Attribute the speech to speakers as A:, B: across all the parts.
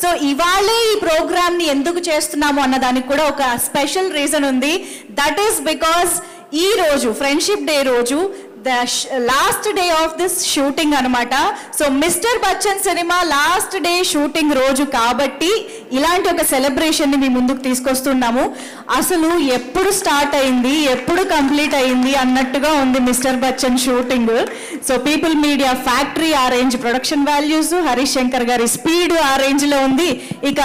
A: So ఇవాళే ఈ ప్రోగ్రామ్ని ఎందుకు చేస్తున్నాము అన్నదానికి కూడా ఒక స్పెషల్ రీజన్ ఉంది. దట్ ఈస్ బికాస్ ఈ రోజు ఫ్రెండ్షిప్ డే రోజు the last day of this shooting అనమాట. So mister Bachchan cinema last day shooting రోజు కాబట్టి ఇలాంటి ఒక సెలబ్రేషన్ని మీ ముందుకు తీసుకొస్తున్నాము. అసలు ఎప్పుడు స్టార్ట్ అయింది, ఎప్పుడు కంప్లీట్ అయింది అన్నట్టుగా ఉంది mister Bachchan shooting. So people media factory ఆ range production values, Harish Shankar గారి స్పీడ్ ఆ రేంజ్లో ఉంది. ఇక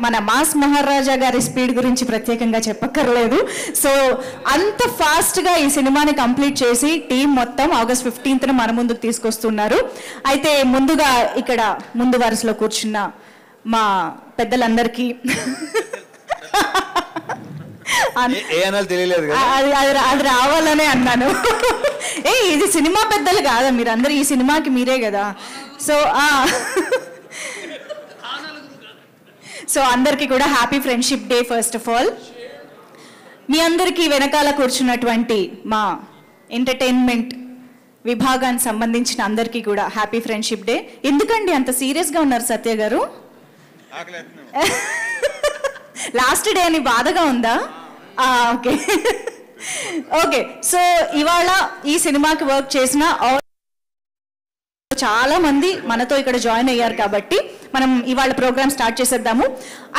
A: మన మాస్ మహారాజా గారి స్పీడ్ గురించి ప్రత్యేకంగా చెప్పక్కర్లేదు. సో అంత ఫాస్ట్గా ఈ సినిమాని కంప్లీట్ చేసి టీం మొత్తం ఆగస్ట్ 15న మన ముందుకు తీసుకొస్తున్నారు. అయితే ముందుగా ఇక్కడ ముందు వరుసలో కూర్చున్న మా పెద్దలందరికీ అది రావాలనే అన్నాను. ఇది సినిమా పెద్దలు కాదా, మీరు అందరు ఈ సినిమాకి మీరే కదా. సో అందరికీ కూడా happy friendship day. First of all మీ అందరికీ వెనకాల కూర్చున్నటువంటి మా ఎంటర్టైన్మెంట్ విభాగానికి సంబంధించిన అందరికీ కూడా హ్యాపీ ఫ్రెండ్షిప్ డే. ఎందుకండి అంత సీరియస్గా ఉన్నారు సత్య గారు? లాస్ట్ డే అని బాధగా ఉందా? Okay okay. సో ఇవాళ ఈ సినిమాకి వర్క్ చేసిన చాలా మంది మనతో ఇక్కడ జాయిన్ అయ్యారు కాబట్టి మనం ఇవాళ ప్రోగ్రామ్ స్టార్ట్ చేసేద్దాము.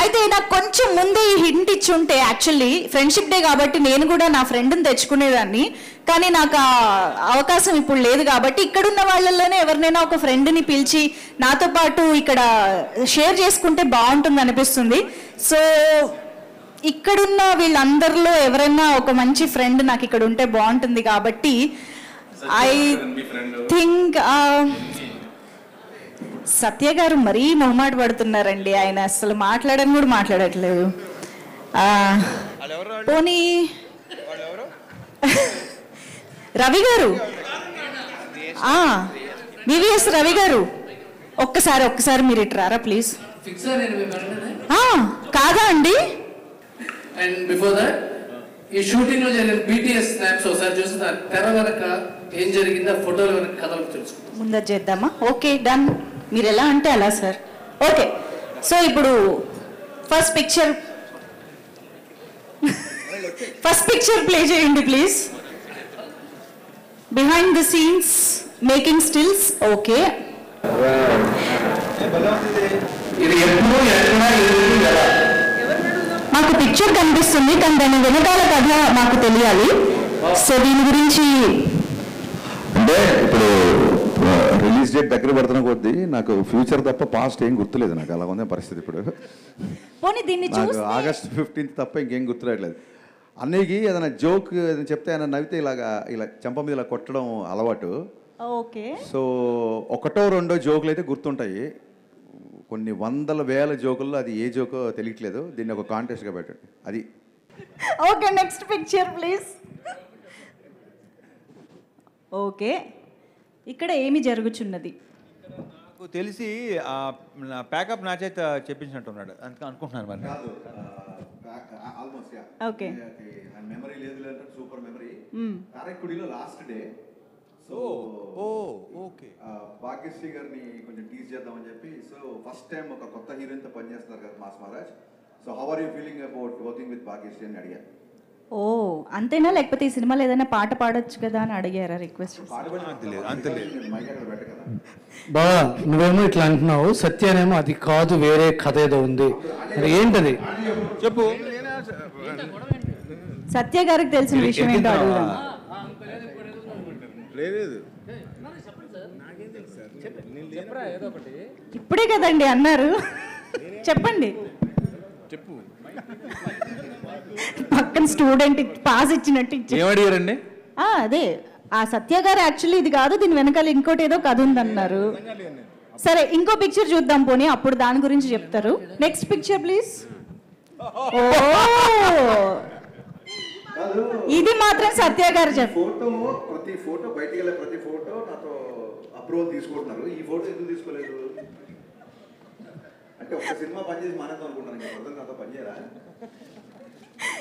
A: అయితే నాకు కొంచెం ముందే ఈ హింట్ ఇచ్చుంటే యాక్చువల్లీ ఫ్రెండ్షిప్ డే కాబట్టి నేను కూడా నా ఫ్రెండ్ని తెచ్చుకునేదాన్ని. కానీ నాకు ఆ అవకాశం ఇప్పుడు లేదు కాబట్టి ఇక్కడున్న వాళ్ళల్లోనే ఎవరినైనా ఒక ఫ్రెండ్ని పిలిచి నాతో పాటు ఇక్కడ షేర్ చేసుకుంటే బాగుంటుంది అనిపిస్తుంది. సో ఇక్కడున్న వీళ్ళందరిలో ఎవరైనా ఒక మంచి ఫ్రెండ్ నాకు ఇక్కడ ఉంటే బాగుంటుంది కాబట్టి ఐ థింక్ సత్య గారు మరీ మొహమాట పడుతున్నారండి. ఆయన అసలు మాట్లాడని కూడా మాట్లాడట్లేదు. పోనీ రవి గారు, వివిఎస్ రవి గారు, ఒక్కసారి మీరు ఇటు రారా ప్లీజ్. కాదా అండి?
B: అండ్ బిఫోర్ దట్ ఈ షూటింగ్ లో జరిగిన BTS స్నాప్స్ ఒకసారి చూసి తెర వెనక ఏం జరిగిందో ఫోటోల వెనక కథలు తెలుసుకుంటాం.
A: ముందర చేద్దామా? Okay done. మీరు ఎలా అంటే అలా సార్. ఓకే సో ఇప్పుడు ఫస్ట్ పిక్చర్ ప్లే చేయండి please. Behind the scenes making stills. Okay మాకు పిక్చర్ కనిపిస్తుంది కానీ దాని వెనకాల కథ మాకు తెలియాలి. సో దీని గురించి
C: అంటే ఇప్పుడు రిలీజ్ డేట్ దగ్గర పడుతున్న కొద్దీ నాకు ఫ్యూచర్ తప్ప పాస్ట్ ఏం గుర్తులేదు. నాకు అలా ఉంది పరిస్థితి. ఇప్పుడు నాకు ఆగస్ట్ 15 తప్ప ఇంకేం గుర్తురాట్లేదు. అన్నయ్యకి ఏదైనా జోక్ ఏదైనా చెప్తే ఆయన నవ్వితే ఇలా చెంప మీద ఇలా కొట్టడం అలవాటు.
A: ఓకే
C: సో ఒకటో రెండో జోకులు అయితే గుర్తుంటాయి. కొన్ని వందల వేల జోకుల్లో అది ఏ జోకో తెలియట్లేదు. దీన్ని ఒక కాంటెస్ట్గా పెట్టండి అది.
A: Okay next picture please. Okay ఇక్కడ ఏమి జరుగుచున్నది?
D: నాకు తెలిసి ప్యాకప్ నా చేత చెప్పించినట్టున్నాడు అనుకుంటున్నాను. మరి
A: ఓకే
C: మెమరీ లేదు, సూపర్ మెమరీ. కారైక్కుడిలో last day. So
D: okay
C: Bhagyashri గారిని కొంచెం టీజ్ చేద్దామని చెప్పి. సో ఫస్ట్ టైం ఒక కొత్త హీరోయిన్తో పనిచేస్తున్నారు కదా mass Maharaj. So how are you feeling about working with Bhagyashri అని అడిగారు.
A: ఓ అంతేనా? లేకపోతే ఈ సినిమాలో ఏదైనా పాట పాడొచ్చు కదా అని అడిగారా రిక్వెస్ట్?
B: బాబా నువ్వేమో ఇట్లా అంటున్నావు, సత్యనేమో అది కాదు వేరే కథ ఏదో ఉంది. మరి ఏంటది
D: చెప్పు.
A: సత్య గారికి తెలిసిన విషయం ఏంటో అడుగుదాం. ఇప్పుడే కదండి అన్నారు, చెప్పండి. పక్కన స్టూడెంట్ పాస్ ఇచ్చినట్టు
D: ఏమడిగారండి?
A: అదే ఆ సత్య గారు యాక్చువల్లీ ఇది కాదు దీని వెనకాల ఇంకోటి ఏదో కథ ఉందన్నారు. సరే ఇంకో పిక్చర్ చూద్దాం పోనీ, అప్పుడు దాని గురించి చెప్తారు. Next picture please. ఇది మాత్రం సత్య గారు
C: ఫోటో ప్రతి ఫోటో బయటికి వెళ్ళే ప్రతి ఫోటో నాతో అప్రూవల్ తీసుకుంటున్నారు. ఈ ఫోటో ఎందుకు తీసుకోలేదు అంటే ఒక సినిమా పనిచేసి మానేద్దాం అనుకుంటాను. నాతో పనిచేయరా?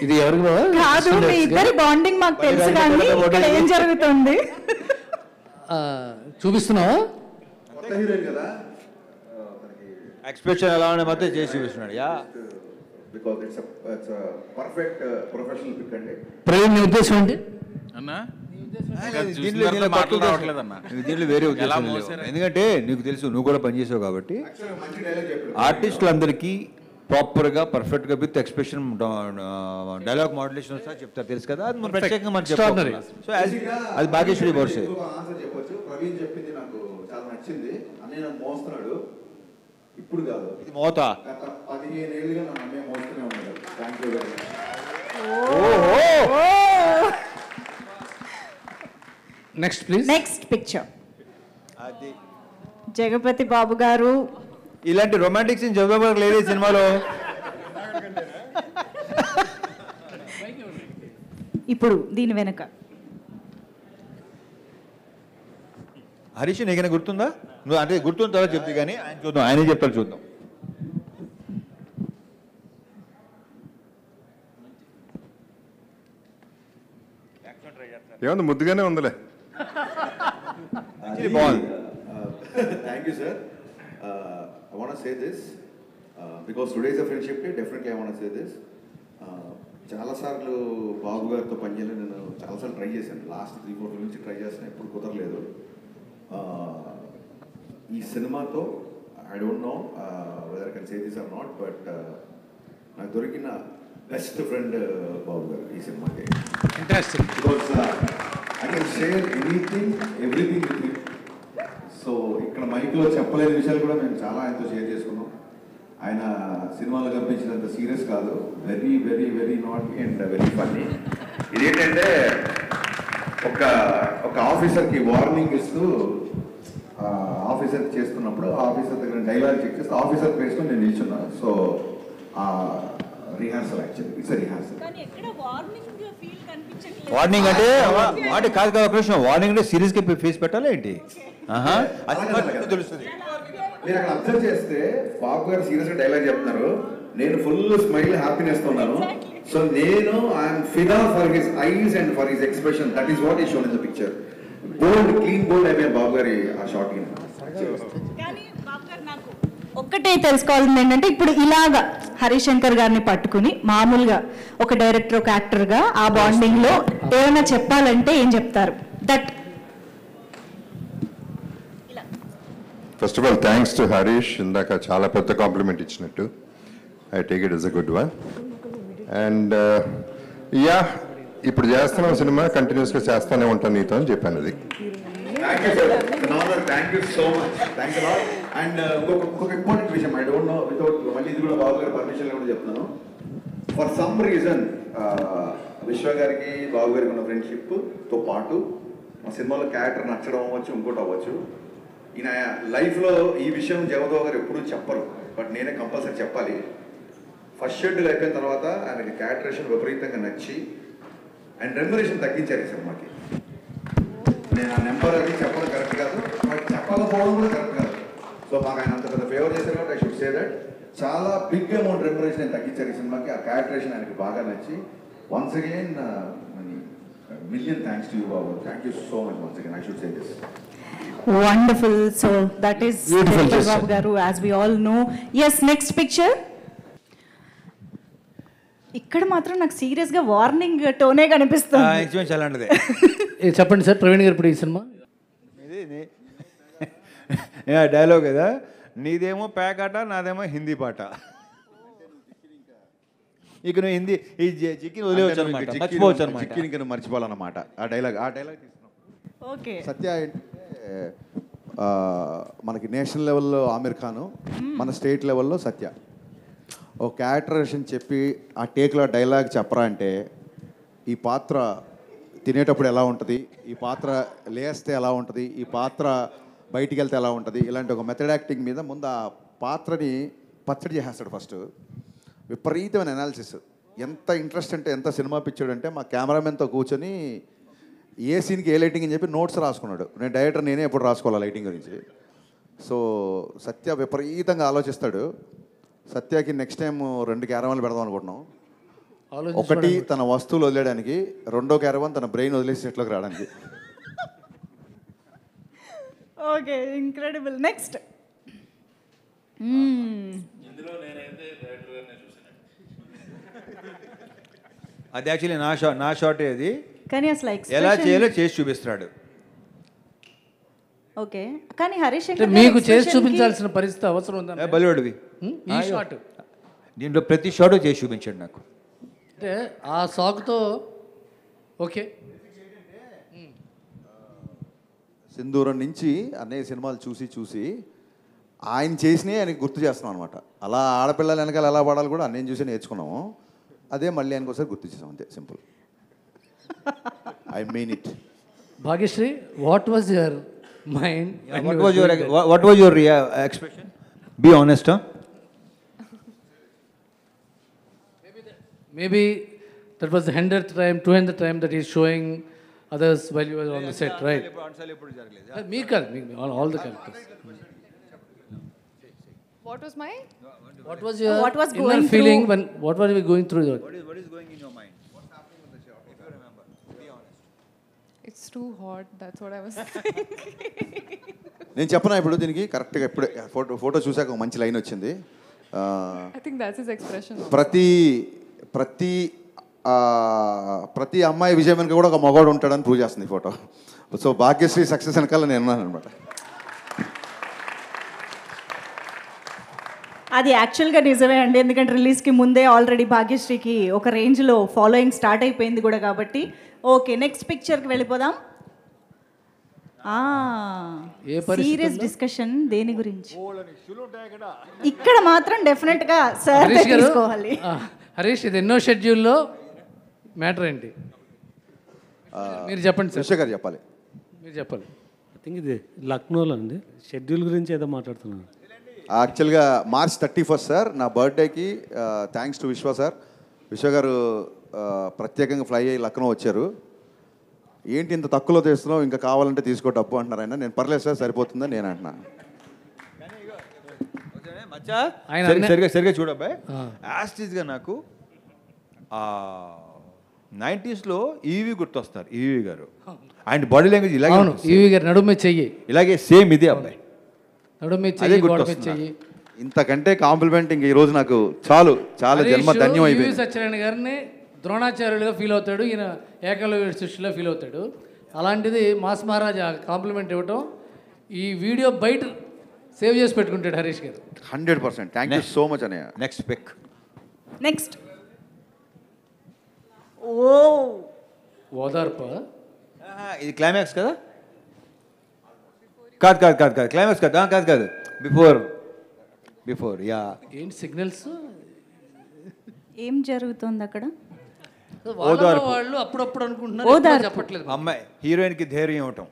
B: ఇది ఎవరికి
A: కాదు, మీ ఇద్దరి బాండింగ్ మాకు తెలుసు కానీ ఇక్కడ ఏం జరుగుతుంది
B: చూపిస్తున్నావా?
C: కొత్త హీరోయిన్ కదా,
D: ఎక్స్ప్రెషన్ ఎలా ఉండే మొత్తం చేసి చూపిస్తున్నాడు. Yeah,
C: because it's perfect professional pick అండి.
B: ప్రవీణ్ నీ ఉద్దేశం ఏంటి
E: అన్నా
D: దీంట్లో
E: మాటలు రావట్లేదన్నా.
D: దీంట్లో వేరే
E: ఎలా
D: ఉద్దేశం లేదు.
E: మోసారు?
D: ఎందుకంటే నీకు తెలుసు, నువ్వు కూడా పనిచేసావు కాబట్టి
C: మంచి డైలాగ్ చెప్పాడు.
D: ఆర్టిస్టులందరికీ ప్రాపర్గా పర్ఫెక్ట్గా విత్ ఎక్స్ప్రెషన్ డైలాగ్ మాడ్యులేషన్ వస్తా చెప్తారు, తెలుసు కదా. అది మనం ప్రత్యేకంగా మనం
B: Extraordinary.
D: చెప్పాలి. సో అది భాగ్యశ్రీ బోర్సే.
C: ఆన్సర్ చెప్పొచ్చు. ప్రవీణ్ చెప్పింది నాకు చాలా నచ్చింది. అన్నయ్య నన్ను మోస్తున్నాడు, ఇప్పుడు కాదు,
D: ఇది మోత.
C: గత 15 ఏళ్ళుగా నన్ను అన్నయ్య మోస్తూనే ఉన్నాడు. Thank you very much.
B: Next please.
A: Next picture
D: అది
A: జగపతి బాబు గారు.
D: ఇలాంటి రొమాంటిక్ సీన్ చదువుకోవడానికి లేదు ఈ సినిమాలో.
A: ఇప్పుడు దీని వెనక
D: హరీష్ నీకైనా గుర్తుందా? నువ్వు అంటే గుర్తున్న తర్వాత చెప్తే కానీ ఆయన చూద్దాం, ఆయనే చెప్తారు, చూద్దాం.
F: ఏముంది, ముద్దుగానే ఉందిలే.
D: బాగుంది.
C: Thank you, sir. I want to say this because today is a friendship day. Definitely, I want to say this. చాలాసార్లు బాబు గారితో పనిచేయాలని నేను చాలాసార్లు ట్రై చేశాను. లాస్ట్ 3-4 నుంచి ట్రై చేస్తాను, ఎప్పుడు కుదరలేదు. ఈ సినిమాతో I don't know whether I can say this or not, but నాకు దొరికిన బెస్ట్ ఫ్రెండ్ బాబు గారు ఈ సినిమాకి.
B: Interesting.
C: Because I can share everything with you. So ఇక్కడ మైక్లో చెప్పలేని విషయాలు కూడా మేము చాలా ఆయనతో షేర్ చేసుకున్నాం. ఆయన సినిమాలో కనిపించినంత సీరియస్ కాదు, very very very naughty and very funny. ఇదేంటంటే ఒక ఆఫీసర్కి వార్నింగ్ ఇస్తూ ఆఫీసర్ చేస్తున్నప్పుడు ఆఫీసర్ దగ్గర డైలాగ్ చెక్ చేస్తే ఆఫీసర్ ప్లేస్లో నేను నిల్చున్నా. So rehearsal, actually it's rehearsal.
D: Warning అంటే వాటి కాదు కదా, ఒక నిమిషం. వార్నింగ్ అంటే సీరియస్గా ఫేస్ పెట్టాలి ఏంటి? తెలుస్తుంది.
C: మీరు అక్కడ అబ్జర్వ్ చేస్తే బాబు గారు సీరియస్గా డైలాగ్ చెప్తున్నారు, నేను ఫుల్ స్మైల్ హ్యాపీనెస్ ఉన్నాను. సో నేను ఐఎమ్ ఫిదా for his eyes and for his expression. That is what is shown in the picture. Bold, clean bold అయిపోయింది బాబు గారి ఆ షాట్.
A: ఒక్కటే తెలుసుకోవాల్సింది ఏంటంటే, ఇప్పుడు ఇలాగా హరిశంకర్ గారిని పట్టుకుని మామూలుగా ఒక డైరెక్టర్, ఒక యాక్టర్గా ఆ బాండింగ్ లో ఏమైనా చెప్పాలంటే ఏం చెప్తారు? That
F: first of all thanks to Harish, ఇందాక చాలా పెద్ద కాంప్లిమెంట్ ఇచ్చినట్టు. I take it is a good one. And yeah, ఇప్పుడు చేస్తున్న సినిమా కంటిన్యూస్గా చేస్తూనే ఉంటాను నీతో అని చెప్పాను. అది
C: thank you sir, thank you so much, thank you lot. And ఇంకొక ఇంపార్టెంట్ విషయం, ఐ డోంట్ నో వితౌట్, మళ్ళీ ఇది కూడా బాబు గారి పర్మిషన్ కూడా చెప్తున్నాను. ఫర్ సమ్ రీజన్ విశ్వ గారికి బాబు గారికి ఉన్న ఫ్రెండ్షిప్తో పాటు మా సినిమాలో క్యారెక్టర్ నచ్చడం అవ్వచ్చు, ఇంకోటి అవ్వచ్చు. ఈయన లైఫ్లో ఈ విషయం జగదేవ్ గారు ఎప్పుడూ చెప్పరు, బట్ నేనే కంపల్సరీ చెప్పాలి. ఫస్ట్ షెడ్యూల్ అయిపోయిన తర్వాత ఆయనకి క్యారెక్టరేషన్ విపరీతంగా నచ్చి అండ్ రెమ్యునరేషన్ తగ్గించారు ఈ సినిమాకి. నేను ఆ నెంబర్ అది చెప్పడం కరెక్ట్ కాదు, బట్ చెప్పకపోవడం కూడా కరెక్ట్ కాదు. సో మాకు ఆయన అంత పెద్ద ఫేవర్ చేశారు కాబట్టి ఐ షుడ్ సే దట్. చాలా బిగ్ అమౌంట్ రెమ్యునరేషన్ ఆయన తగ్గించారు ఈ సినిమాకి. ఆ క్యారెక్టరేషన్ ఆయనకి బాగా నచ్చి once again million thanks to you, Babu. Thank you so much once again. I should say this.
A: Wonderful. So that is
B: Beautiful,
A: Jagpati Babu garu, as we all know. Yes, next picture. ఇక్కడ మాత్రం నాకు serious గా warning టోనే కనిపిస్తుంది.
D: అలాంటిదే.
B: చెప్పండి sir, Praveen గారు ఇప్పుడు ఈ సినిమా
D: డైలాగ్ కదా, నీదేమో ప్యాకాట, నాదేమో హిందీ పాట. ఇక నువ్వు హిందీ ఈ చిక్కిని వదిలేవచ్చు అనమాట, మర్చిపోవచ్చు అనమాట.
C: చిక్కిని మర్చిపోవాలన్నమాట ఆ డైలాగ్ తీసుకున్నాం.
A: ఓకే.
C: సత్య అంటే మనకి నేషనల్ లెవెల్లో ఆమిర్ ఖాను, మన స్టేట్ లెవెల్లో సత్య. ఒక క్యారెక్టరేషన్ చెప్పి ఆ టేక్లో డైలాగ్ చెప్పరా అంటే, ఈ పాత్ర తినేటప్పుడు ఎలా ఉంటుంది, ఈ పాత్ర లేస్తే ఎలా ఉంటుంది, ఈ పాత్ర బయటికి వెళ్తే ఎలా ఉంటుంది, ఇలాంటి ఒక మెథడ్ యాక్టింగ్ మీద ముందు ఆ పాత్రని పచ్చడి చేసేస్తాడు ఫస్ట్. విపరీతమైన అనాలిసిస్. ఎంత ఇంట్రెస్ట్ అంటే, ఎంత సినిమా పిచ్చాడు అంటే, మా కెమెరామెన్తో కూర్చొని ఏ సీన్కి ఏ లైటింగ్ అని చెప్పి నోట్స్ రాసుకున్నాడు. నేను డైరెక్టర్ నేనే ఎప్పుడు రాసుకోవాలి లైటింగ్ గురించి. సో సత్య విపరీతంగా ఆలోచిస్తాడు. సత్యకి నెక్స్ట్ టైం 2 క్యారవాన్లు పెడదాం అనుకుంటున్నాం. ఒకటి తన వస్తువులు వదిలేయడానికి, రెండో క్యారవాన్ తన బ్రెయిన్ వదిలేసి సెట్లోకి రావడానికి.
A: Okay, incredible. నెక్స్ట్
D: అది యాక్చువల్లీ నా షాటే అది.
A: కానీ అసలు
D: ఎలా చేయాలో చేసి చూపిస్తున్నాడు.
A: ఓకే, కానీ హరీష్
B: అంటే మీకు చేసి చూపించాల్సిన పరిస్థితి అవసరం ఉందా?
D: బలివాడివి
B: ఈ షాట్
D: దీంట్లో ప్రతి షాటు చేసి చూపించాడు నాకు.
B: అంటే ఆ సాకుతో ఓకే.
C: సింధూరం నుంచి అన్నయ్య సినిమాలు చూసి ఆయన చేసినవి ఆయనకి గుర్తు చేస్తున్నాం అనమాట. అలా ఆడపిల్లల వెనకాల ఎలా పడాలి కూడా అన్నయ్యని చూసి నేర్చుకున్నాము. అదే మళ్ళీ ఆయనకు ఒకసారి గుర్తు చేసాం, అంతే, simple. I mean it.
B: Bhagyashri, what was your mind?
D: What was your expression? Be honest, huh?
B: Maybe that was the 100th time, 200th time that he's showing others while you were on the set, right? Me kaadu, all the characters.
E: What was my?
B: What was your
A: What was
B: inner
A: going
B: feeling
A: through?
B: when? What were we going through?
D: What is going in your mind? What's happening with the shot? If you remember, be honest.
E: It's too hot. That's what I was thinking.
C: నేను చెప్పనా ఇప్పుడు దీనికి కరెక్ట్గా ఇప్పుడే photo చూసాక ఒక మంచి line వచ్చింది.
E: I think that's his expression.
C: ప్రతి అమ్మాయి విజయం వెనుక కూడా ఒక మగవాడు ఉంటాడని ప్రూవ్ చేస్తుంది ఈ ఫోటో. సో భాగ్యశ్రీ సక్సెస్ వెనకాల నేను ఉన్నాను అనమాట.
A: అది యాక్చువల్గా నిజమే అండి, ఎందుకంటే రిలీజ్కి ముందే ఆల్రెడీ భాగ్యశ్రీకి ఒక రేంజ్లో ఫాలోయింగ్ స్టార్ట్ అయిపోయింది కూడా కాబట్టి. ఓకే, నెక్స్ట్ పిక్చర్కి వెళ్ళిపోదాం. సీరియస్ డిస్కషన్ దేని గురించి? ఇక్కడ మాత్రం డెఫినెట్గా సార్ తీసుకోవాలి.
B: హరీష్, ఇది ఎన్నో షెడ్యూల్లో మ్యాటర్ ఏంటి? మీరు చెప్పండి సార్.
C: విశ్వ గారు చెప్పాలి.
B: మీరు చెప్పాలి.
G: ఐ థింక్ ఇది లక్నోలో అండి. షెడ్యూల్ గురించి ఏదో మాట్లాడుతున్నాను.
C: యాక్చువల్గా March 31st సార్, నా బర్త్డేకి థ్యాంక్స్ టు విశ్వ సార్. విశ్వ గారు ప్రత్యేకంగా ఫ్లై అయ్యి లక్నో వచ్చారు. ఏంటి ఇంత తక్కువలో తెస్తున్నావు, ఇంకా కావాలంటే తీసుకో డబ్బు అంటున్నారు ఆయన. నేను పర్లేదు సార్, సరిపోతుందని నేను అంటున్నా.
D: సరిగా చూడబ్బాయి, యాస్టీస్గా నాకు 90sలో ఈవీ గుర్తొస్తారు. ఈవీ గారు ఆయన బాడీ లాంగ్వేజ్ ఇలాగే,
B: ఈవీ గారు నడుమే చెయ్యి
D: ఇలాగే సేమ్ ఇదే అబ్బాయి,
B: నడుమే
D: అదే
B: చెయ్యి
D: గుర్తొస్తుంది.
C: ఇంతకంటే కాంప్లిమెంట్ ఇంక ఈ రోజు నాకు చాలా జన్మ ధన్యం అయిపోయింది.
B: సత్యనారాయణ గారిని ద్రోణాచార్యులుగా ఫీల్ అవుతాడు, ఈయన ఏకలవ్య శిష్యులో ఫీల్ అవుతాడు. అలాంటిది మాస్ మహారాజ్ కాంప్లిమెంట్ ఇవ్వటం, ఈ వీడియో బయట సేవ్ చేసి పెట్టుకుంటాడు హరీష్ గారు.
C: 100%. థ్యాంక్ యూ సో మచ్ అన్నయ్య.
D: Next pick.
A: నెక్స్ట్
B: ఓదార్ప.
D: ఇది క్లైమాక్స్ కదా? కాదు క్లైమాక్స్ కాదు బిఫోర్ యా.
B: ఏంటి సిగ్నల్స్?
A: ఏం జరుగుతుంది అక్కడ?
B: వాళ్ళు అప్పుడప్పుడు అనుకుంటున్నారు, చెప్పట్లేదు.
D: అమ్మాయి హీరోయిన్ కి ధైర్యం ఇవ్వటం.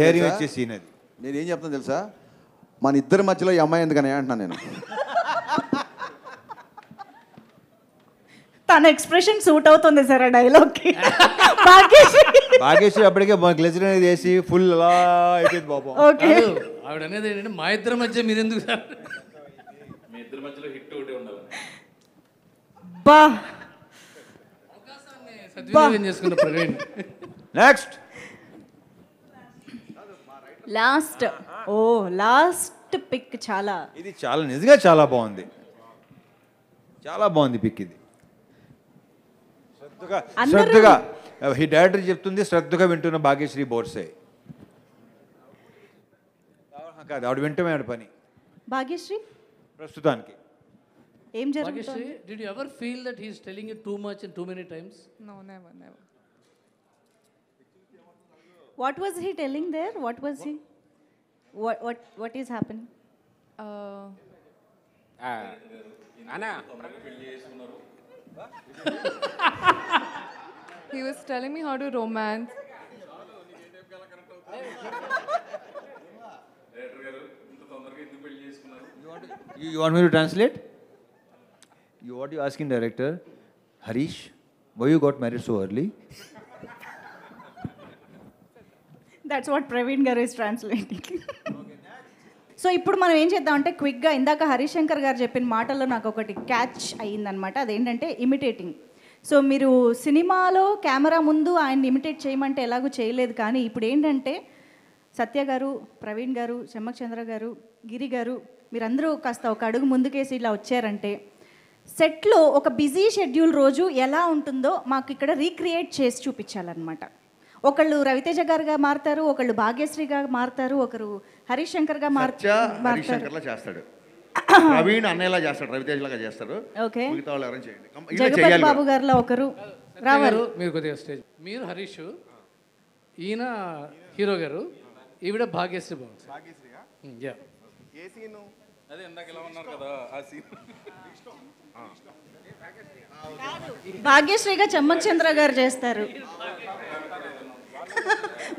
D: ధైర్యం వచ్చే సీన్ అది.
C: నేనేం చెప్తాను తెలుసా, మన ఇద్దరి మధ్యలో ఈ అమ్మాయి ఎందుకని అంటున్నాను నేను.
A: తన ఎక్స్ప్రెషన్ సూట్ అవుతుంది సార్ ఆ డైలాగ్కి.
D: భాగ్యశ్రీ అప్పటికే గ్లెజర్ అనేది వేసి ఫుల్ అలా అయిపోయింది బాబు.
A: ఓకే,
B: ఆవిడ అనేది ఏంటంటే మా ఇద్దరి మధ్య మీరెందుకు సార్,
H: మీ ఇద్దరి మధ్యలో హిట్ ఒకటే ఉండాలి.
A: బా
B: సద్వినియోగం చేసుకున్న ప్రవీణ్.
D: Next
A: last pick.
D: ఇది నిజంగా చాలా బాగుంది, పిక్ ఇది. శ్రద్ధగా ఈ డైరెక్టర్ చెప్తుంది, శ్రద్ధగా వింటున్న భాగ్యశ్రీ బోర్సే కాదు, ఆవిడ వింటమే ఆవిడ పని.
A: భాగ్యశ్రీ
D: ప్రస్తుతానికి
A: ఏం జరుగుతుంది?
B: Bhagyashri, did you ever feel that he is telling you too much and too many times?
E: No, never.
A: What was he telling there? What was he? What is happening?
E: He was telling me how to romance.
D: You want me to translate? What you asking director? Harish, why you got married so early?
A: That's what Praveen garu is translating. So ఇప్పుడు మనం ఏం చేద్దామంటే క్విక్గా, ఇందాక హరిశంకర్ గారు చెప్పిన మాటల్లో నాకు ఒకటి క్యాచ్ అయ్యిందనమాట. అదేంటంటే ఇమిటేటింగ్. సో మీరు సినిమాలో కెమెరా ముందు ఆయన్ని ఇమిటేట్ చేయమంటే ఎలాగూ చేయలేదు, కానీ ఇప్పుడు ఏంటంటే సత్య గారు, ప్రవీణ్ గారు, చెమ్మక్ చంద్ర గారు, గిరి గారు మీరందరూ కాస్త ఒక అడుగు ముందుకేసి ఇలా వచ్చారంటే, సెట్లో ఒక బిజీ షెడ్యూల్ రోజు ఎలా ఉంటుందో మాకు ఇక్కడ రీక్రియేట్ చేసి చూపించాలన్నమాట. ఒకళ్ళు రవితేజ గారుగా మారుతారు, ఒకళ్ళు భాగ్యశ్రీగా మారుతారు, ఒకరు హరీష్ శంకర్గా
I: హరీష్ శంకర్లా చేస్తాడు, ప్రవీణ్ అన్నయ్యలా చేస్తాడు, రవితేజలాగా చేస్తారు.
A: ఓకే,
I: మిగతా వాళ్ళు ఎవరైనా చేయండి.
A: జగపతి బాబు గారిలో ఒకరు రావాలి.
B: మీరు కొద్దిగా స్టేజ్, మీరు హరీష్, ఈయన హీరో గారు, ఈవిడ భాగ్యశ్రీ బాబు. యా,
H: ఏ సీను? అదే ఇందాక ఇలా ఉన్నారు కదా ఆ సీన్.
A: భాగ్యశ్రీగా చెమ్మక్ చంద్ర గారు చేస్తారు.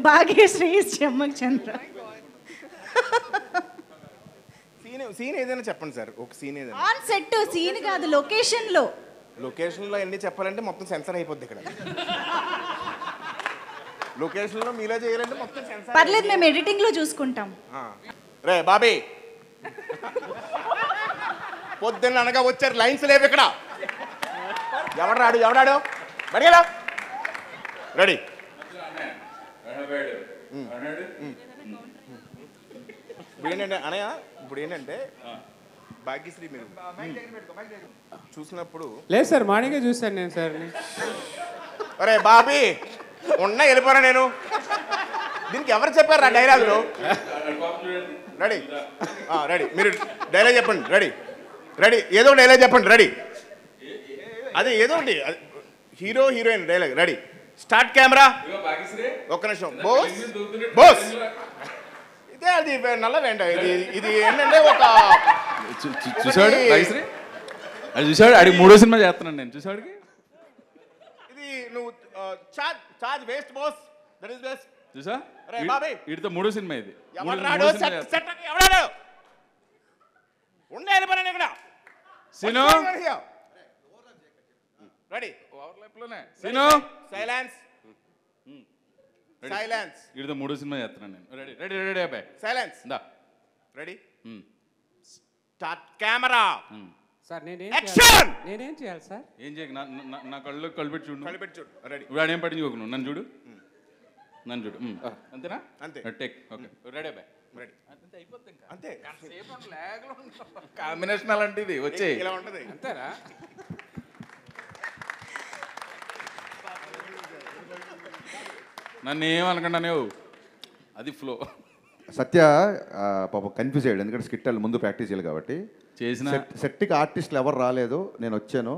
A: భాగ్యశ్రీ చెమ్మక్ చంద్ర.
J: సీన్ ఏదైనా చెప్పండి సార్, ఒక సీన్ ఏదైనా.
A: ఆన్ సెట్ సీన్ కాదు, లొకేషన్ లో.
J: లొకేషన్ లో ఎన్ని చెప్పాలంటే మొత్తం సెన్సర్ అయిపోద్ది ఇక్కడ. లొకేషన్ లో మీలా చేయాలంటే మొత్తం సెన్సర్.
A: పర్లేదు, మేము ఎడిటింగ్ లో చూసుకుంటాం.
J: రే బాబీ, పొద్దున్న అనగా వచ్చారు, లైన్స్ లేవు ఇక్కడ. ఎవడాడు బడిగా రెడీ. ఇప్పుడు ఏంటంటే అనయ్య, ఇప్పుడు ఏంటంటే భాగ్యశ్రీ మీరు చూసినప్పుడు.
K: లేదు సార్, మార్నింగే చూశాను నేను సార్.
J: అరే బాబీ, ఉన్నా వెళ్ళిపోరా నేను. దీనికి ఎవరు చెప్పారు ఆ డైలాగులు? రెడీ రెడీ, మీరు డైలాగ్ చెప్పండి. రెడీ ఏదో డైలాగ్ చెప్పండి. రెడీ, అదే ఏదో ఒకటి, hero heroine dialogue. Ready, start camera. ఒక్క నిమిషం. బోస్ ఇదే, అది నల్లవేంట. ఇది ఏంటంటే ఒక
H: చూసాడు భాగ్యశ్రీ, అది చూసాడు, అడిగి 3వ సినిమా చేస్తున్నాను నేను. చూసాడుకి
J: ఇది నువ్వు charge waste boss, that is best.
H: చూసా,
J: అరే బాబీ,
H: వీటితో 3వ సినిమా ఇది.
J: ఎవడాడు ఉండే వెళ్ళిపోయాను ఇక్కడ.
H: Scene
J: ready,
H: scene
J: silence. Silence.
H: వీటితో 3వ సినిమా చేస్తున్నాను నేను. రెడీ అబ్బాయి,
J: సైలెన్స్.
H: దా.
J: Ready, start camera.
K: సార్ నేనేం చేయాలి సార్?
H: ఏం చేయకు, నా కళ్ళు పెట్టి చూడు.
J: చూడు. రెడీ,
H: వాడు ఏం పట్టించుకోకు, నువ్వు నన్ను చూడు. అంతేనా?
J: అంతే.
H: టేక్. ఓకే, రెడీ అబ్బాయి.
J: రెడీ,
H: అంతే అయిపోతుంది. ఇంకా
J: అంతే.
H: కాంబినేషన్ అలాంటిది వచ్చే
J: ఇలా ఉంటుంది.
K: అంతేనా?
H: నన్ను ఏమనుకుంటానే, అది ఫ్లో.
C: సత్య పాపం కన్ఫ్యూజ్ అయ్యాడు, ఎందుకంటే స్కిట్ ముందు ప్రాక్టీస్ చేయాలి కాబట్టి.
H: చేసిన
C: సెట్కి ఆర్టిస్టులు ఎవరు రాలేదు, నేను వచ్చాను,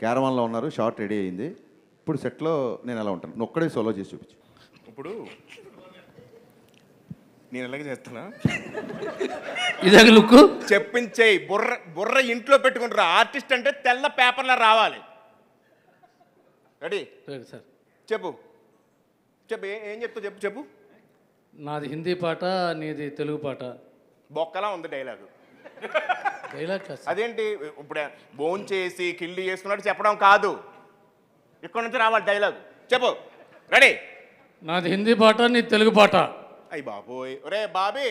C: క్యారవాన్లో ఉన్నారు, షార్ట్ రెడీ అయింది. ఇప్పుడు సెట్లో నేను ఎలా ఉంటాను, నువ్వు ఒక్కడే సోలో చేసి చూపించు.
J: ఇప్పుడు నేను ఎలాగ చేస్తానా,
B: ఇదే లుక్
J: చెప్పించేయి. బుర్ర ఇంట్లో పెట్టుకుంటారు. ఆర్టిస్ట్ అంటే తెల్ల పేపర్లో రావాలి. రెడీ
B: సార్,
J: చెప్పు. ఏం చెప్తావు చెప్పు.
B: నాది హిందీ పాట, నీది తెలుగు పాట.
J: బొక్కలా ఉంది డైలాగు.
B: డైలాగ్ కాదు.
J: అదేంటి, ఇప్పుడు బోన్ చేసి కిల్లి చేసుకున్నట్టు చెప్పడం కాదు, ఇక్కడ నుంచి రావాలి డైలాగ్. చెప్పు. రెడీ,
B: నాది హిందీ పాట, నీది తెలుగు పాట.
J: అయ్యి బాబోయ్, ఒరే బాబీ,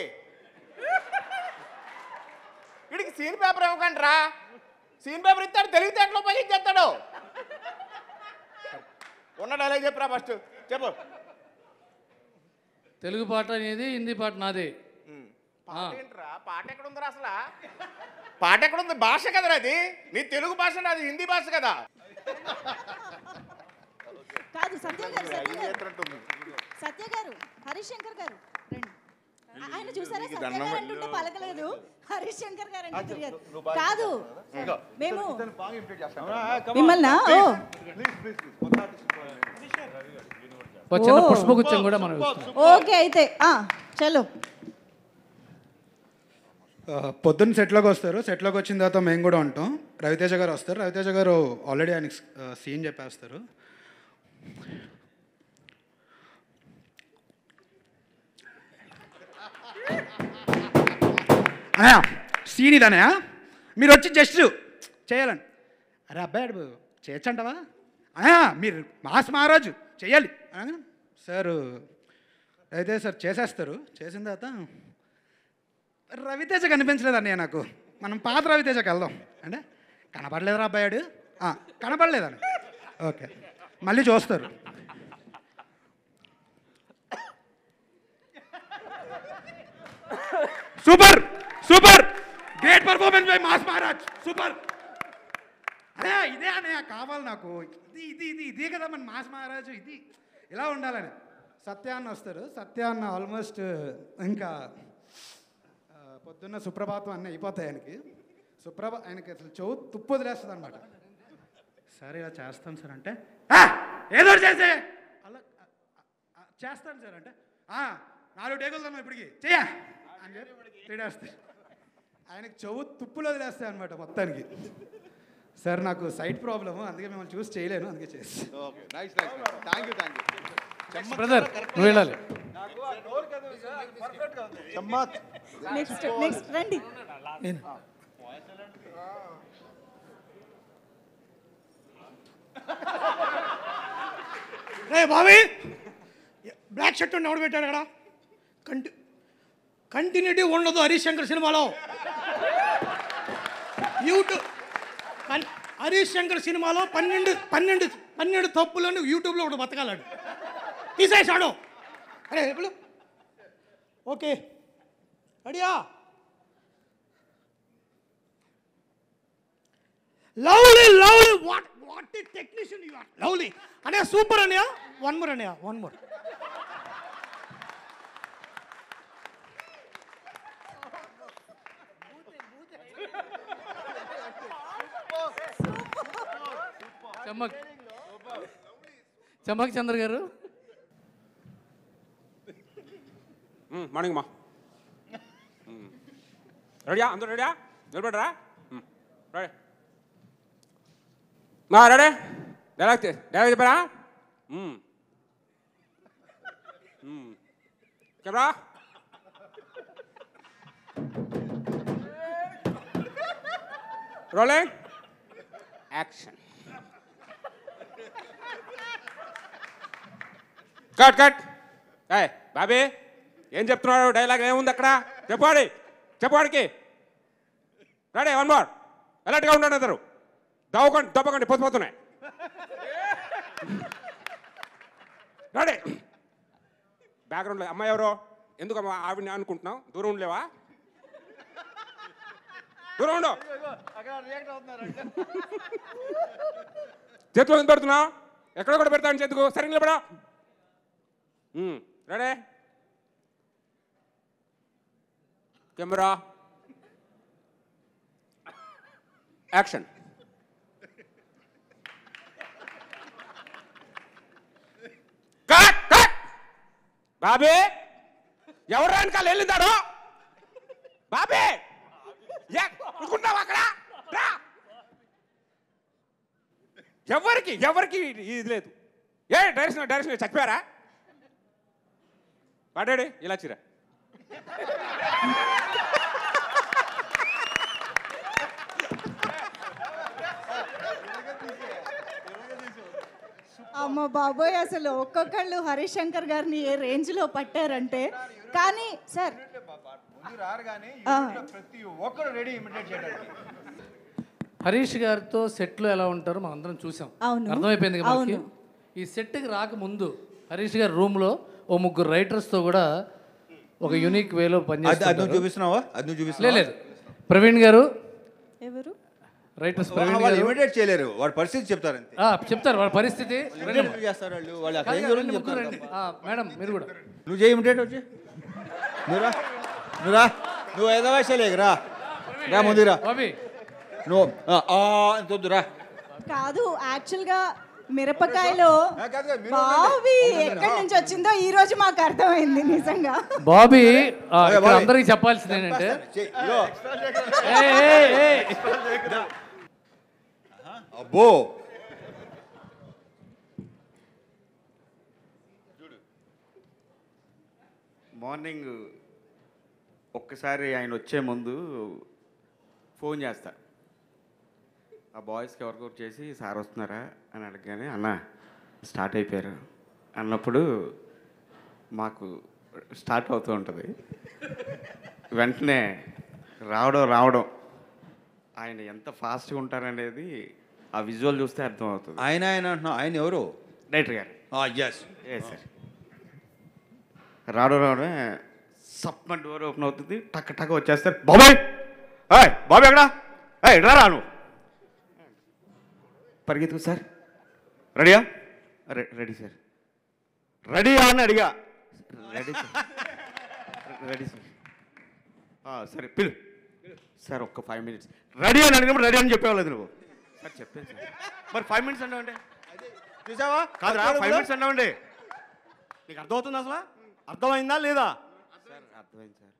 J: వీడికి సీన్ పేపర్ ఇవ్వకండి రా. సీన్ పేపర్ ఇస్తాడు, తెలివితేటలో ఉపయోగించేస్తాడు. ఉన్న డైలాగ్ చెప్పురా ఫస్ట్. చెప్పు.
B: తెలుగు పాట నీది, హిందీ పాట నాది.
J: పాట ఏంట్రా, పాట ఎక్కడ ఉందిరా అసలు? పాట ఎక్కడ ఉంది? భాష కదరా అది. నీ తెలుగు భాష, నాది హిందీ భాష కదా.
A: కాదు సత్య గారు, హరీష్ శంకర్ గారు రండి. ఆయన చూసారా, సత్య గారు అంటుంటే పలకలేదు, హరీష్ శంకర్ గారు అంటే తిరిగారు. కాదు మేము మిమ్మల్ని
B: చిన్న పుష్పగుచ్చం కూడా మనం.
A: ఓకే అయితే చలో.
L: పొద్దున్న సెట్లోకి వస్తారు, సెట్లోకి వచ్చిన తర్వాత మేము కూడా ఉంటాం. రవితేజ గారు వస్తారు, రవితేజ గారు ఆల్రెడీ ఆయనకి సీన్ చెప్పేస్తారు. అన్నయ్య సీన్ ఇదన్నయ్య, మీరు వచ్చి జస్ట్ చేయాలండి. అరే అబ్బాయి చేయొచ్చంటవా అన్నయ్య, మీరు మాస్ మహారాజు చెయ్యాలి సార్. అయితే సార్ చేసేస్తారు. చేసిన తర్వాత రవితేజ కనిపించలేదు అన్నయ్య నాకు. మనం పాత రవితేజకి వెళ్దాం అంటే, కనపడలేదురా అబ్బాయాడు, కనపడలేదని. ఓకే, మళ్ళీ చూస్తారు. Super super great performance by mass Maharaj, super. అదే ఇదే అనే కావాలి నాకు, ఇదే కదా మన మాస్ మహారాజ్, ఇది ఇలా ఉండాలని. సత్యాన్న వస్తారు, సత్యాన్న ఆల్మోస్ట్ ఇంకా పొద్దున్న సుప్రభాతం అన్నీ అయిపోతాయి ఆయనకి. ఆయనకి అసలు చెవు తుప్పు వదిలేస్తుంది అనమాట. సరే ఇలా చేస్తాను సార్ అంటే, ఏదో చేసే అలా చేస్తాను సార్ అంటే, 4 టేకులు తన్నా ఇప్పటికి చెయ్య అని చెప్పి తిడేస్తాయి. ఆయనకి చెవు తుప్పులు వదిలేస్తాయి అనమాట మొత్తానికి. సార్ నాకు సైట్ ప్రాబ్లము, అందుకే మిమ్మల్ని చూసి చేయలేను, అందుకే చేస్తాను.
B: బ్రదర్ నువ్వు వెళ్ళాలి.
A: నెక్స్ట్ రండి.
M: రే బాబీ, బ్లాక్ షర్ట్ ఎవడు పెట్టాడు అక్కడ? కంటిన్యూటీ ఉండదు హరీష్ శంకర్ సినిమాలో. యూట్యూబ్ హరీష్ శంకర్ సినిమాలో 12 తప్పులను యూట్యూబ్లో ఒకటి బతకాలాడు, తీసేసాడు. అరే ఎప్పుడు ఓకే అడియా. Lovely lovely, what technician you are. Lovely అనే సూపర్ అనియా. వన్ మోర్ అనియా, వన్ మోర్.
B: చమ్మక్ చంద్ర గారు.
K: మార్నింగ్ మా. రెడీయా? అందరూ రెడీయా? నిలబడరా. రెడీ మా, రెడీ. డైలాగ్ చెప్పారా? Camera rolling action. Cut cut. Bobby ఏం చెప్తున్నాడు? డైలాగ్ ఏముంది అక్కడ? చెప్పాడికి. Ready, one more. అలర్ట్గా ఉండండి అందరు. దవ్వకండి పొద్దుపోతున్నాయి. రెడీ. బ్యాక్గ్రౌండ్లో అమ్మాయి ఎవరో? ఎందుకు అమ్మా ఆవిడని అనుకుంటున్నావు? దూరం ఉండలేవా? దూరం ఉండు. చేతిలో ఎంత పెడుతున్నావు? ఎక్కడ కూడా పెడతాను చేతుకు. సరే నిలబడా. Ready, camera action. Cut cut. Bobby ఎవరు వెనకాల వెళ్ళిందాడు? బాబీ అనుకుంటావు అక్కడ? ఎవరికి ఇది లేదు. డైరెక్షన్ చచ్చిపోయారా? పడాడు ఇలా చిరా.
A: అమ్మ బాబోయ్, అసలు ఒక్కొక్కళ్ళు హరీష్ శంకర్ గారిని ఏ రేంజ్లో పట్టారంటే. కానీ సార్
I: ప్రతి ఒక్కరు రెడీ ఇమిటేట్ చేయడానికి.
B: హరీష్ గారితో సెట్లో ఎలా ఉంటారో మనం అందరం చూసాం, అర్థమైపోయింది కదా మనకి. ఈ సెట్కి రాకముందు హరీష్ గారి రూమ్లో ఓ 3 రైటర్స్తో కూడా ఒక యూనిక్ వేలో పనిచేస్తారు.
D: చూపిస్తున్నావా?
B: లేదు, ప్రవీణ్ గారు
A: ఎవరు
B: రైటర్స్?
D: వాళ్ళు ఇమిటేట్ చేయలేరు, వాడి పరిస్థితి చెప్తారు.
B: చెప్తారు వాళ్ళ పరిస్థితి.
D: చేస్తారు వాళ్ళు.
B: మేడం మీరు కూడా
D: నువ్వు చేయి ఇమిటేట్. వచ్చి నువ్వు ఏదో వయసులేరా ముందురా. నువ్వు రా.
A: కాదు, యాక్చువల్గా మిరపకాయలో బాబీ ఎక్కడి నుంచి వచ్చిందో ఈ రోజు మాకు అర్థమైంది నిజంగా.
B: బాబీ అందరికి చెప్పాల్సింది ఏంటంటే,
I: అబ్బో మార్నింగ్ ఒక్కసారి ఆయన వచ్చే ముందు ఫోన్ చేస్తా, ఆ బాయ్స్కి ఎవరికొకరు చేసి సార్ వస్తున్నారా అని అడగగానే అన్న స్టార్ట్ అయిపోయారు అన్నప్పుడు మాకు స్టార్ట్ అవుతూ ఉంటుంది. వెంటనే రావడం ఆయన ఎంత ఫాస్ట్గా ఉంటారనేది ఆ విజువల్ చూస్తే అర్థమవుతుంది.
D: ఆయన అంటున్నావు, ఆయన ఎవరు?
I: డైరెక్టర్ గారు.
D: సార్
I: రావడమే సప్మ డోర్ ఓపెన్ అవుతుంది, టక్ టక్ వచ్చేస్తారు. బాబాయ్ బాబు ఎక్కడా ఎట్లా రా నువ్వు పరిగెత్తు సార్ రెడీయా రెడీ సార్ రెడీయా అని అడిగా రెడీ సార్ రెడీ సార్ సరే పిలు సార్ ఒక్క 5 minutes రెడీ అని అడిగినప్పుడు రెడీ అని చెప్పేవాళ్ళది నువ్వు సార్ చెప్పాను సార్ మరి 5 minutes అన్నావండి చూసావా కాదురా 5 minutes అన్నావండి నీకు అర్థమవుతుంది అసలు అర్థమైందా లేదా సార్ అర్థమైంది సార్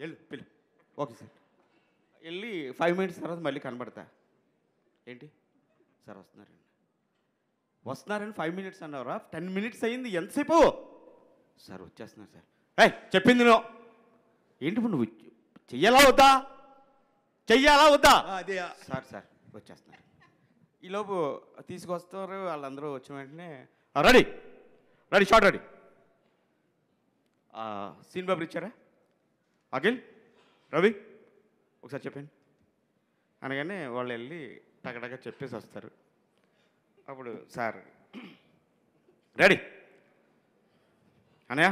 I: వెళ్ళు పిలు ఓకే సార్ వెళ్ళి 5 minutes తర్వాత మళ్ళీ కనబడతా ఏంటి సార్ వస్తున్నారని 5 minutes అన్నారా 10 minutes అయింది ఎంతసేపు సార్ వచ్చేస్తున్నారు సార్ చెప్పింది నువ్వు ఏంటి ఇప్పుడు నువ్వు చెయ్యాలా వద్దా
L: అదే
I: సార్ వచ్చేస్తున్నారు ఈలోపు తీసుకొస్తారు వాళ్ళందరూ వచ్చిన వెంటనే రెడీ షార్ట్ రెడీ సీన్ బాబు ఇచ్చారా అఖిల్ రవి ఒకసారి చెప్పండి అనగానే వాళ్ళు వెళ్ళి టగటగా చెప్పేసి వస్తారు అప్పుడు సార్ రెడీ అనయ్య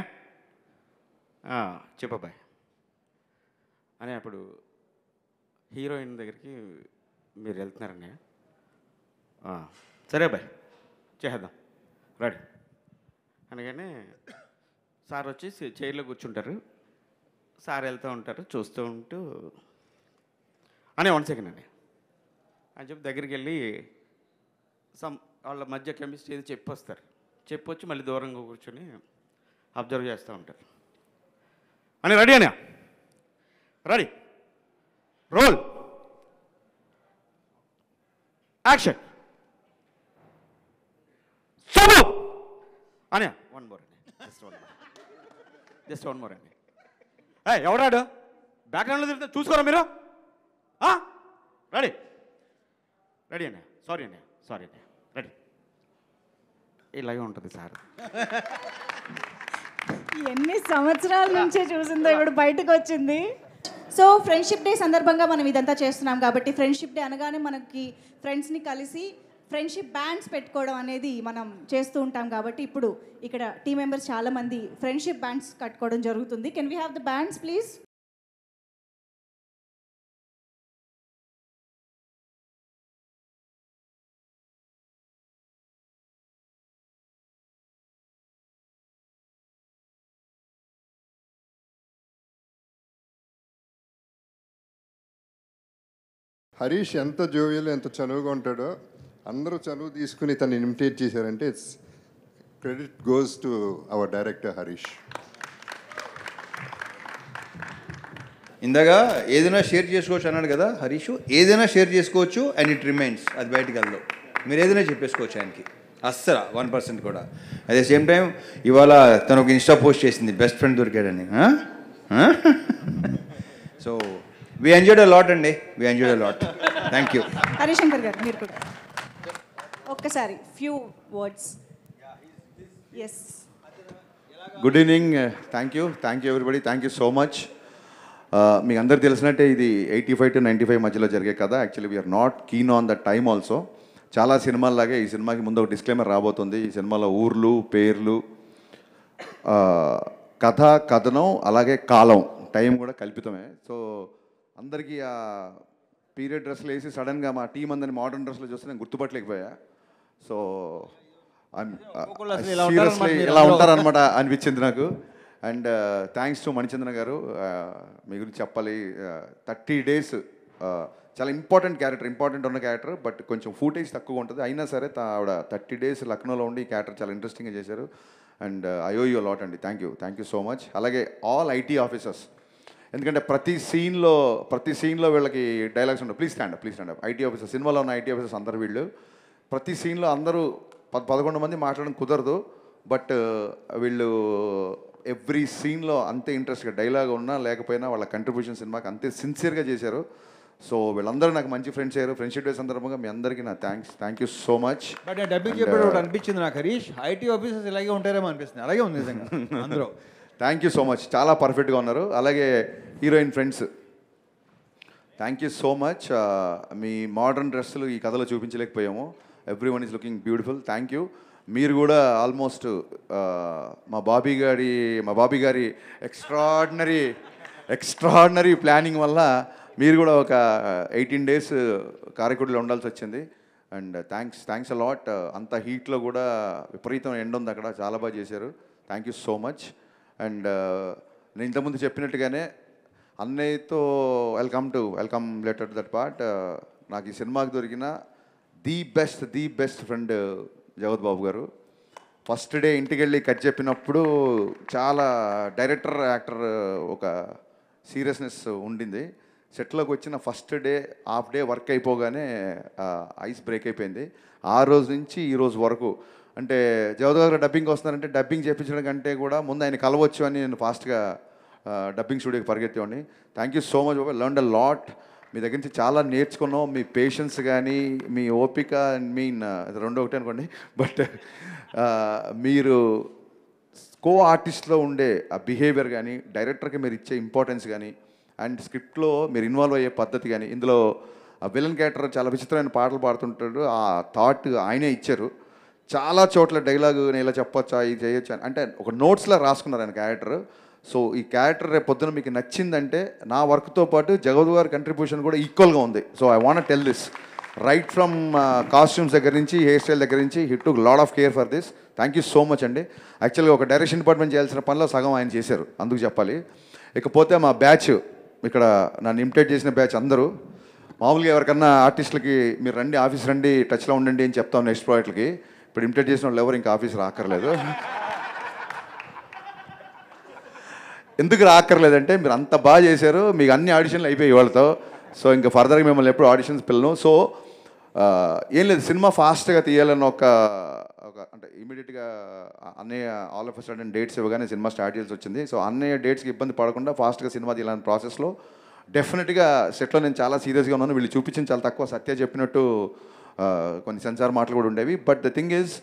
I: చెప్పబ్బాయ్ అని అప్పుడు హీరోయిన్ దగ్గరికి మీరు వెళ్తున్నారన్నయ్య సరే అబ్బాయి చేద్దాం రెడీ అనగానే సార్ వచ్చి చైర్లో కూర్చుంటారు సార్ వెళ్తూ ఉంటారు చూస్తూ ఉంటూ అనే 1 second అండి అని చెప్పి దగ్గరికి వెళ్ళి వాళ్ళ మధ్య కెమిస్ట్రీ ఏది చెప్పొచ్చి మళ్ళీ దూరంగా కూర్చొని అబ్జర్వ్ చేస్తూ ఉంటారు అని రెడీ రోల్ యాక్షన్ సోను అని one more just one more అండి ఎవడాడు బ్యాక్గ్రౌండ్లో తిరిగితే చూసుకోరా మీరు రెడీ అన్నయ్య సారీ అన్నయ్య రెడీ ఇలాగే ఉంటుంది సార్
A: ఎన్ని సంవత్సరాల నుంచే చూసిందో ఇప్పుడు బయటకు వచ్చింది. సో ఫ్రెండ్షిప్ డే సందర్భంగా మనం ఇదంతా చేస్తున్నాం కాబట్టి ఫ్రెండ్షిప్ డే అనగానే మనకి ఫ్రెండ్స్ని కలిసి ఫ్రెండ్షిప్ బ్యాండ్స్ పెట్టుకోవడం అనేది మనం చేస్తూ ఉంటాం కాబట్టి ఇప్పుడు ఇక్కడ టీం మెంబర్స్ చాలామంది ఫ్రెండ్షిప్ బ్యాండ్స్ కట్టుకోవడం జరుగుతుంది. Can we have the bands please?
F: Harish ఎంత జోవియల్ ఎంత చనువుగా ఉంటాడో అందరూ చనువు తీసుకుని తను ఇమిటేట్ చేశారంటే it's credit goes to our director Harish.
D: ఇందాక ఏదైనా షేర్ చేసుకోవచ్చు అన్నాడు కదా హరీష్, ఏదైనా షేర్ చేసుకోవచ్చు అండ్ ఇట్ రిమైన్స్, అది బయటికి వెళ్దాం. మీరు ఏదైనా చెప్పేసుకోవచ్చు ఆయనకి, అస్సలు 1% కూడా. అట్ ద సేమ్ టైం ఇవాళ తను ఒక ఇన్స్టా పోస్ట్ చేసింది బెస్ట్ ఫ్రెండ్ దొరికాడని. So we enjoyed a lot అండి, we enjoyed a lot. Thank you.
A: Harishankar గారు మీరు కూడా ఒక్కసారి few words. Yes,
C: good evening, thank you everybody, thank you so much. మీకు అందరికి తెలిసినట్టే ఇది 85 to 95 మధ్యలో జరిగే కథ. Actually we are not keen on the time also. చాలా సినిమాల్లాగే ఈ సినిమాకి ముందు ఒక డిస్క్లైమర్ రాబోతుంది. ఈ సినిమాలో ఊర్లు, పేర్లు, కథ, కథనం, అలాగే కాలం, టైం కూడా కల్పితమే. సో అందరికీ ఆ పీరియడ్ డ్రెస్లు వేసి సడన్గా మా టీం అందరిని మోడర్న్ డ్రెస్లో చూస్తే నేను గుర్తుపట్టలేకపోయా. సో సీరియస్లీ ఇలా ఉంటారనమాట అనిపించింది నాకు. అండ్ థ్యాంక్స్ టు మణిచంద్ర గారు, మీ గురించి చెప్పాలి. 30 days చాలా ఇంపార్టెంట్ ఉన్న క్యారెక్టర్, బట్ కొంచెం ఫూటేజ్ తక్కువ ఉంటుంది. అయినా సరే ఆవిడ 30 days లక్నోలో ఉండి ఈ క్యారెక్టర్ చాలా ఇంట్రెస్టింగ్గా చేశారు. And I owe you lot అండి, థ్యాంక్ యూ సో మచ్. అలాగే ఆల్ ఐటీ ఆఫీసర్స్, ఎందుకంటే ప్రతి సీన్లో వీళ్ళకి డైలాగ్స్ ఉండవు. Please stand up. IT officers, సినిమాలో ఉన్న ఐటీ ఆఫీసర్స్ అందరు వీళ్ళు. ప్రతి సీన్లో అందరూ 11 మంది మాట్లాడడం కుదరదు, బట్ వీళ్ళు ఎవ్రీ సీన్లో అంతే ఇంట్రెస్ట్గా, డైలాగ్ ఉన్నా లేకపోయినా వాళ్ళ కంట్రిబ్యూషన్ సినిమాకి అంతే సిన్సియర్గా చేశారు. సో వీళ్ళందరూ నాకు మంచి ఫ్రెండ్స్ అయ్యారు. ఫ్రెండ్షిప్ డే సందర్భంగా మీ అందరికీ నా thank you so much.
D: But dubbing చెప్పేటప్పుడు అనిపించింది నాకు హరీష్, ఐటీ ఆఫీసర్స్ ఇలాగే ఉంటారేమో అనిపిస్తుంది. అలాగే ఉంది నిజంగా అందరూ.
C: థ్యాంక్ యూ సో మచ్, చాలా పర్ఫెక్ట్గా ఉన్నారు. అలాగే heroine friends, thank you so much. మీ మోడర్న్ డ్రెస్సులు ఈ కథలో చూపించలేకపోయాము. Everyone is looking beautiful. Thank you. మీరు కూడా ఆల్మోస్ట్ మా బాబీ గారి ఎక్స్ట్రాడినరీ ప్లానింగ్ వల్ల మీరు కూడా ఒక 18 days కారైకుడిలో ఉండాల్సి వచ్చింది. And thanks a lot. అంత హీట్లో కూడా విపరీతం ఎండ ఉంది అక్కడ, చాలా బాగా చేశారు. Thank you so much. And నేను ఇంతకుముందు చెప్పినట్టుగానే అన్నయ్యతో వెల్కమ్ లెటర్ దట్ పార్ట్. నాకు ఈ సినిమాకి దొరికిన ది బెస్ట్ ఫ్రెండ్ జగత్ బాబు గారు. ఫస్ట్ డే ఇంటికి వెళ్ళి కట్ చెప్పినప్పుడు చాలా డైరెక్టర్ యాక్టర్ ఒక సీరియస్నెస్ ఉండింది. సెట్లోకి వచ్చిన first day half day work అయిపోగానే ఐస్ బ్రేక్ అయిపోయింది. ఆ రోజు నుంచి ఈ రోజు వరకు అంటే జగత్ గారు డబ్బింగ్ వస్తున్నారంటే డబ్బింగ్ చేయించడం కంటే కూడా ముందు ఆయన కలవచ్చు అని నేను ఫాస్ట్గా డబ్బింగ్ స్టూడియోకి పరిగెత్తేవాడిని. థ్యాంక్ యూ సో మచ్ బాబా. Learn a lot. మీ దగ్గర నుంచి చాలా నేర్చుకున్నాం. మీ పేషెన్స్ కానీ మీ ఓపిక మీన్ రెండు ఒకటే అనుకోండి. బట్ మీరు కో ఆర్టిస్ట్లో ఉండే ఆ బిహేవియర్ కానీ, డైరెక్టర్కి మీరు ఇచ్చే ఇంపార్టెన్స్ కానీ, అండ్ స్క్రిప్ట్లో మీరు ఇన్వాల్వ్ అయ్యే పద్ధతి కానీ, ఇందులో ఆ విలన్ క్యారెక్టర్ చాలా విచిత్రమైన పాటలు పాడుతుంటాడు. ఆ థాట్ ఆయనే ఇచ్చారు. చాలా చోట్ల డైలాగు నేను ఇలా చెప్పొచ్చా, ఇది చేయొచ్చా అంటే ఒక నోట్స్లా రాసుకున్నారు ఆయన క్యారెక్టర్. సో ఈ క్యారెక్టర్ రేపు పొద్దున మీకు నచ్చిందంటే నా వర్క్తో పాటు జగత్ గారి కంట్రిబ్యూషన్ కూడా ఈక్వల్గా ఉంది. So I want tell this right from costumes దగ్గర నుంచి, హెయిర్ స్టైల్ దగ్గర నుంచి, he took lot of care for this. Thank you so much అండి. యాక్చువల్గా ఒక డైరెక్షన్ డిపార్ట్మెంట్ చేయాల్సిన పనిలో సగం ఆయన చేశారు, అందుకు చెప్పాలి. ఇకపోతే మా బ్యాచ్, ఇక్కడ నన్ను ఇమిటేట్ చేసిన బ్యాచ్ అందరూ మామూలుగా ఎవరికన్నా ఆర్టిస్టులకి మీరు రండి, ఆఫీస్ రండి, టచ్లో ఉండండి అని చెప్తాం నెక్స్ట్ ప్రాజెక్ట్కి. ఇప్పుడు ఇమిటేట్ చేసిన వాళ్ళు ఎవరు ఇంకా ఆఫీస్ రాక్కర్లేదు. ఎందుకు రాక్కర్లేదంటే మీరు అంత బాగా చేశారు, మీకు అన్ని ఆడిషన్లు అయిపోయాయి వాళ్ళతో. సో ఇంకా ఫర్దర్గా మిమ్మల్ని ఎప్పుడు ఆడిషన్స్ పిల్లను. సో ఏం లేదు, సినిమా ఫాస్ట్గా తీయాలని ఒక అంటే ఇమీడియట్గా అన్నయ్య ఆల్ ఆఫ్ సడన్ డేట్స్ ఇవ్వగానే సినిమా స్టార్ట్ చేయాల్సి వచ్చింది. సో అన్నయ్య డేట్స్కి ఇబ్బంది పడకుండా ఫాస్ట్గా సినిమా తీయాలని ప్రాసెస్లో డెఫినెట్గా సెట్లో నేను చాలా సీరియస్గా ఉన్నాను. వీళ్ళు చూపించింది చాలా తక్కువ, సత్య చెప్పినట్టు కొన్ని సెన్సార్ మాటలు కూడా ఉండేవి. బట్ ద థింగ్ ఈజ్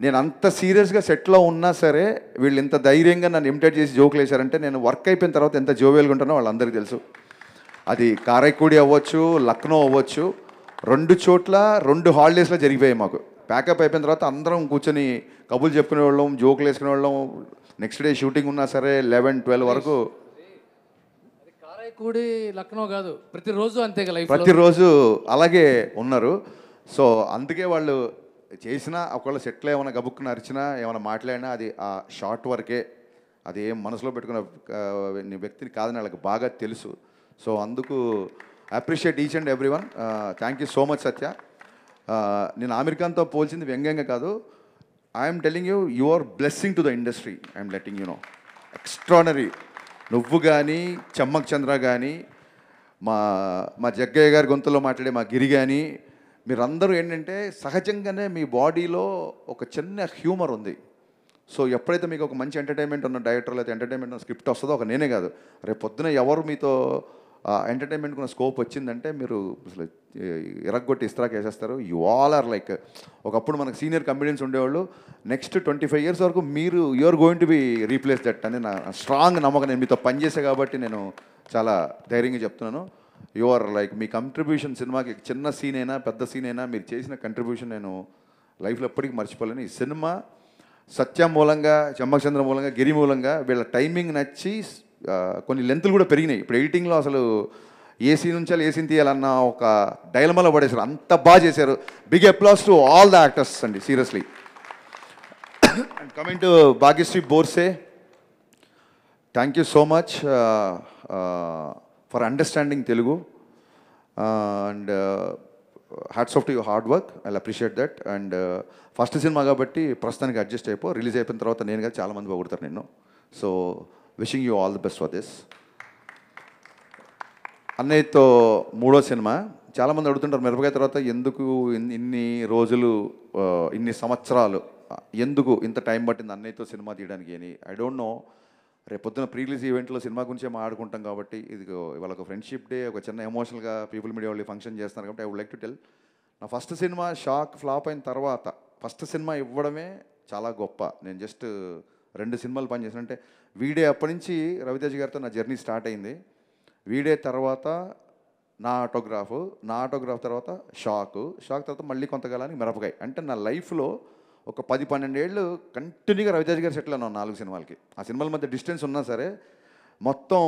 C: నేను అంత సీరియస్గా సెట్లో ఉన్నా సరే వీళ్ళు ఇంత ధైర్యంగా నన్ను ఇమిటేట్ చేసి జోకులు వేశారంటే నేను వర్క్ అయిపోయిన తర్వాత ఎంత జోవియల్గా ఉంటానో వాళ్ళందరికీ తెలుసు. అది కారైక్కుడి అవ్వచ్చు, లక్నో అవ్వచ్చు, 2 చోట్ల 2 హాలిడేస్లో జరిగిపోయాయి మాకు. ప్యాకప్ అయిపోయిన తర్వాత అందరం కూర్చొని కబుర్లు చెప్పుకునే వాళ్ళం, జోకులు వేసుకునే వాళ్ళం. నెక్స్ట్ డే షూటింగ్ ఉన్నా సరే 11-12 వరకు.
B: కారైక్కుడి లక్నో కాదు, ప్రతిరోజు అంతే కదా,
C: ప్రతిరోజు అలాగే ఉన్నారు. సో అందుకే వాళ్ళు చేసినా ఒకవేళ సెట్లో ఏమైనా గబుక్కున అరిచినా ఏమైనా మాట్లాడినా అది ఆ షార్ట్ వరకే, అది ఏం మనసులో పెట్టుకున్న వ్యక్తిని కాదని వాళ్ళకి బాగా తెలుసు. సో అందుకు appreciate each and every one. Thank you so much Satya. నేను ఆమిర్ ఖాన్తో పోల్చింది వ్యంగ్యంగా కాదు. I'm telling you, you are blessing to the industry. I'm letting you know. Extraordinary. నువ్వు కానీ, చమ్మక్ చంద్ర కానీ, మా జగ్గయ్య గారి గొంతులో మాట్లాడే మా గిరి కానీ, మీరందరూ ఏంటంటే సహజంగానే మీ బాడీలో ఒక చిన్న హ్యూమర్ ఉంది. సో ఎప్పుడైతే మీకు ఒక మంచి ఎంటర్టైన్మెంట్ ఉన్న డైరెక్టర్ లేదా ఎంటర్టైన్మెంట్ ఉన్న స్క్రిప్ట్ వస్తుందో, ఒక నేనే కాదు, రేపు పొద్దున ఎవరు మీతో ఎంటర్టైన్మెంట్కి ఉన్న స్కోప్ వచ్చిందంటే మీరు అసలు ఎరగొట్టి ఇస్త్రాక్ వేసేస్తారు. యు ఆల్ ఆర్ లైక్, ఒకప్పుడు మనకు సీనియర్ కమెడియన్స్ ఉండేవాళ్ళు, నెక్స్ట్ 25 years వరకు మీరు are going to be replace that అని నా స్ట్రాంగ్ నమ్మకం. నేను మీతో పనిచేసే కాబట్టి నేను చాలా ధైర్యంగా చెప్తున్నాను. యు ఆర్ లైక్, మీ కంట్రిబ్యూషన్ సినిమాకి చిన్న సీన్ అయినా పెద్ద సీన్ అయినా మీరు చేసిన కంట్రిబ్యూషన్ నేను లైఫ్లో ఎప్పటికీ మర్చిపోలేను. ఈ సినిమా సత్య మూలంగా, చమ్మచంద్ర మూలంగా, గిరి మూలంగా వీళ్ళ టైమింగ్ నచ్చి కొన్ని లెంతులు కూడా పెరిగినాయి. ఇప్పుడు ఎడిటింగ్లో అసలు ఏ సీన్ ఉంచాలి, ఏ సీన్ తీయాలన్న ఒక డైలమాలో పడేశారు. అంత బాగా చేశారు. Big applause to all the actors అండి, seriously. And coming to Bhagyashri Borse, thank you so much for understanding Telugu and hats off to your hard work. I appreciate that. And first cinema కాబట్టి ప్రస్తుతానికి అడ్జస్ట్ అయిపో. రిలీజ్ అయిపోయిన తర్వాత నేను కదా చాలామంది పొగుడతారు నిన్ను. So wishing you all the best for this. అన్నయ్యతో 3వ సినిమా. చాలామంది అడుగుతుంటారు మిరపకాయ తర్వాత ఎందుకు ఇన్ని రోజులు, ఇన్ని సంవత్సరాలు, ఎందుకు ఇంత టైం పట్టింది అన్నయ్యతో సినిమా తీయడానికి అని. I don't no. రేపొద్దున ప్రీ రిలీజ్ ఈవెంట్లో సినిమా గురించే మాట్లాడుకుంటాం కాబట్టి, ఇది ఇవాళ ఒక ఫ్రెండ్షిప్ డే, ఒక చిన్న ఎమోషనల్గా పీపుల్ మీడియా వాళ్ళు ఫంక్షన్ చేస్తున్నారు కాబట్టి I would like to tell, నా ఫస్ట్ సినిమా ఫ్లాప్ అయిన తర్వాత ఫస్ట్ సినిమా ఇవ్వడమే చాలా గొప్ప. నేను జస్ట్ 2 సినిమాలు పనిచేసిన అంటే వీడే అప్పటి నుంచి రవితేజ గారితో నా జర్నీ స్టార్ట్ అయింది. వీడే తర్వాత నా ఆటోగ్రాఫ్ తర్వాత షాక్ తర్వాత మళ్ళీ కొంతకాలానికి మిరపకాయ. అంటే నా లైఫ్లో ఒక 10-12 ఏళ్ళు కంటిన్యూగా రవితేజ గారు సెటిల్ అన్నాను 4 సినిమాలకి. ఆ సినిమాల మధ్య డిస్టెన్స్ ఉన్నా సరే మొత్తం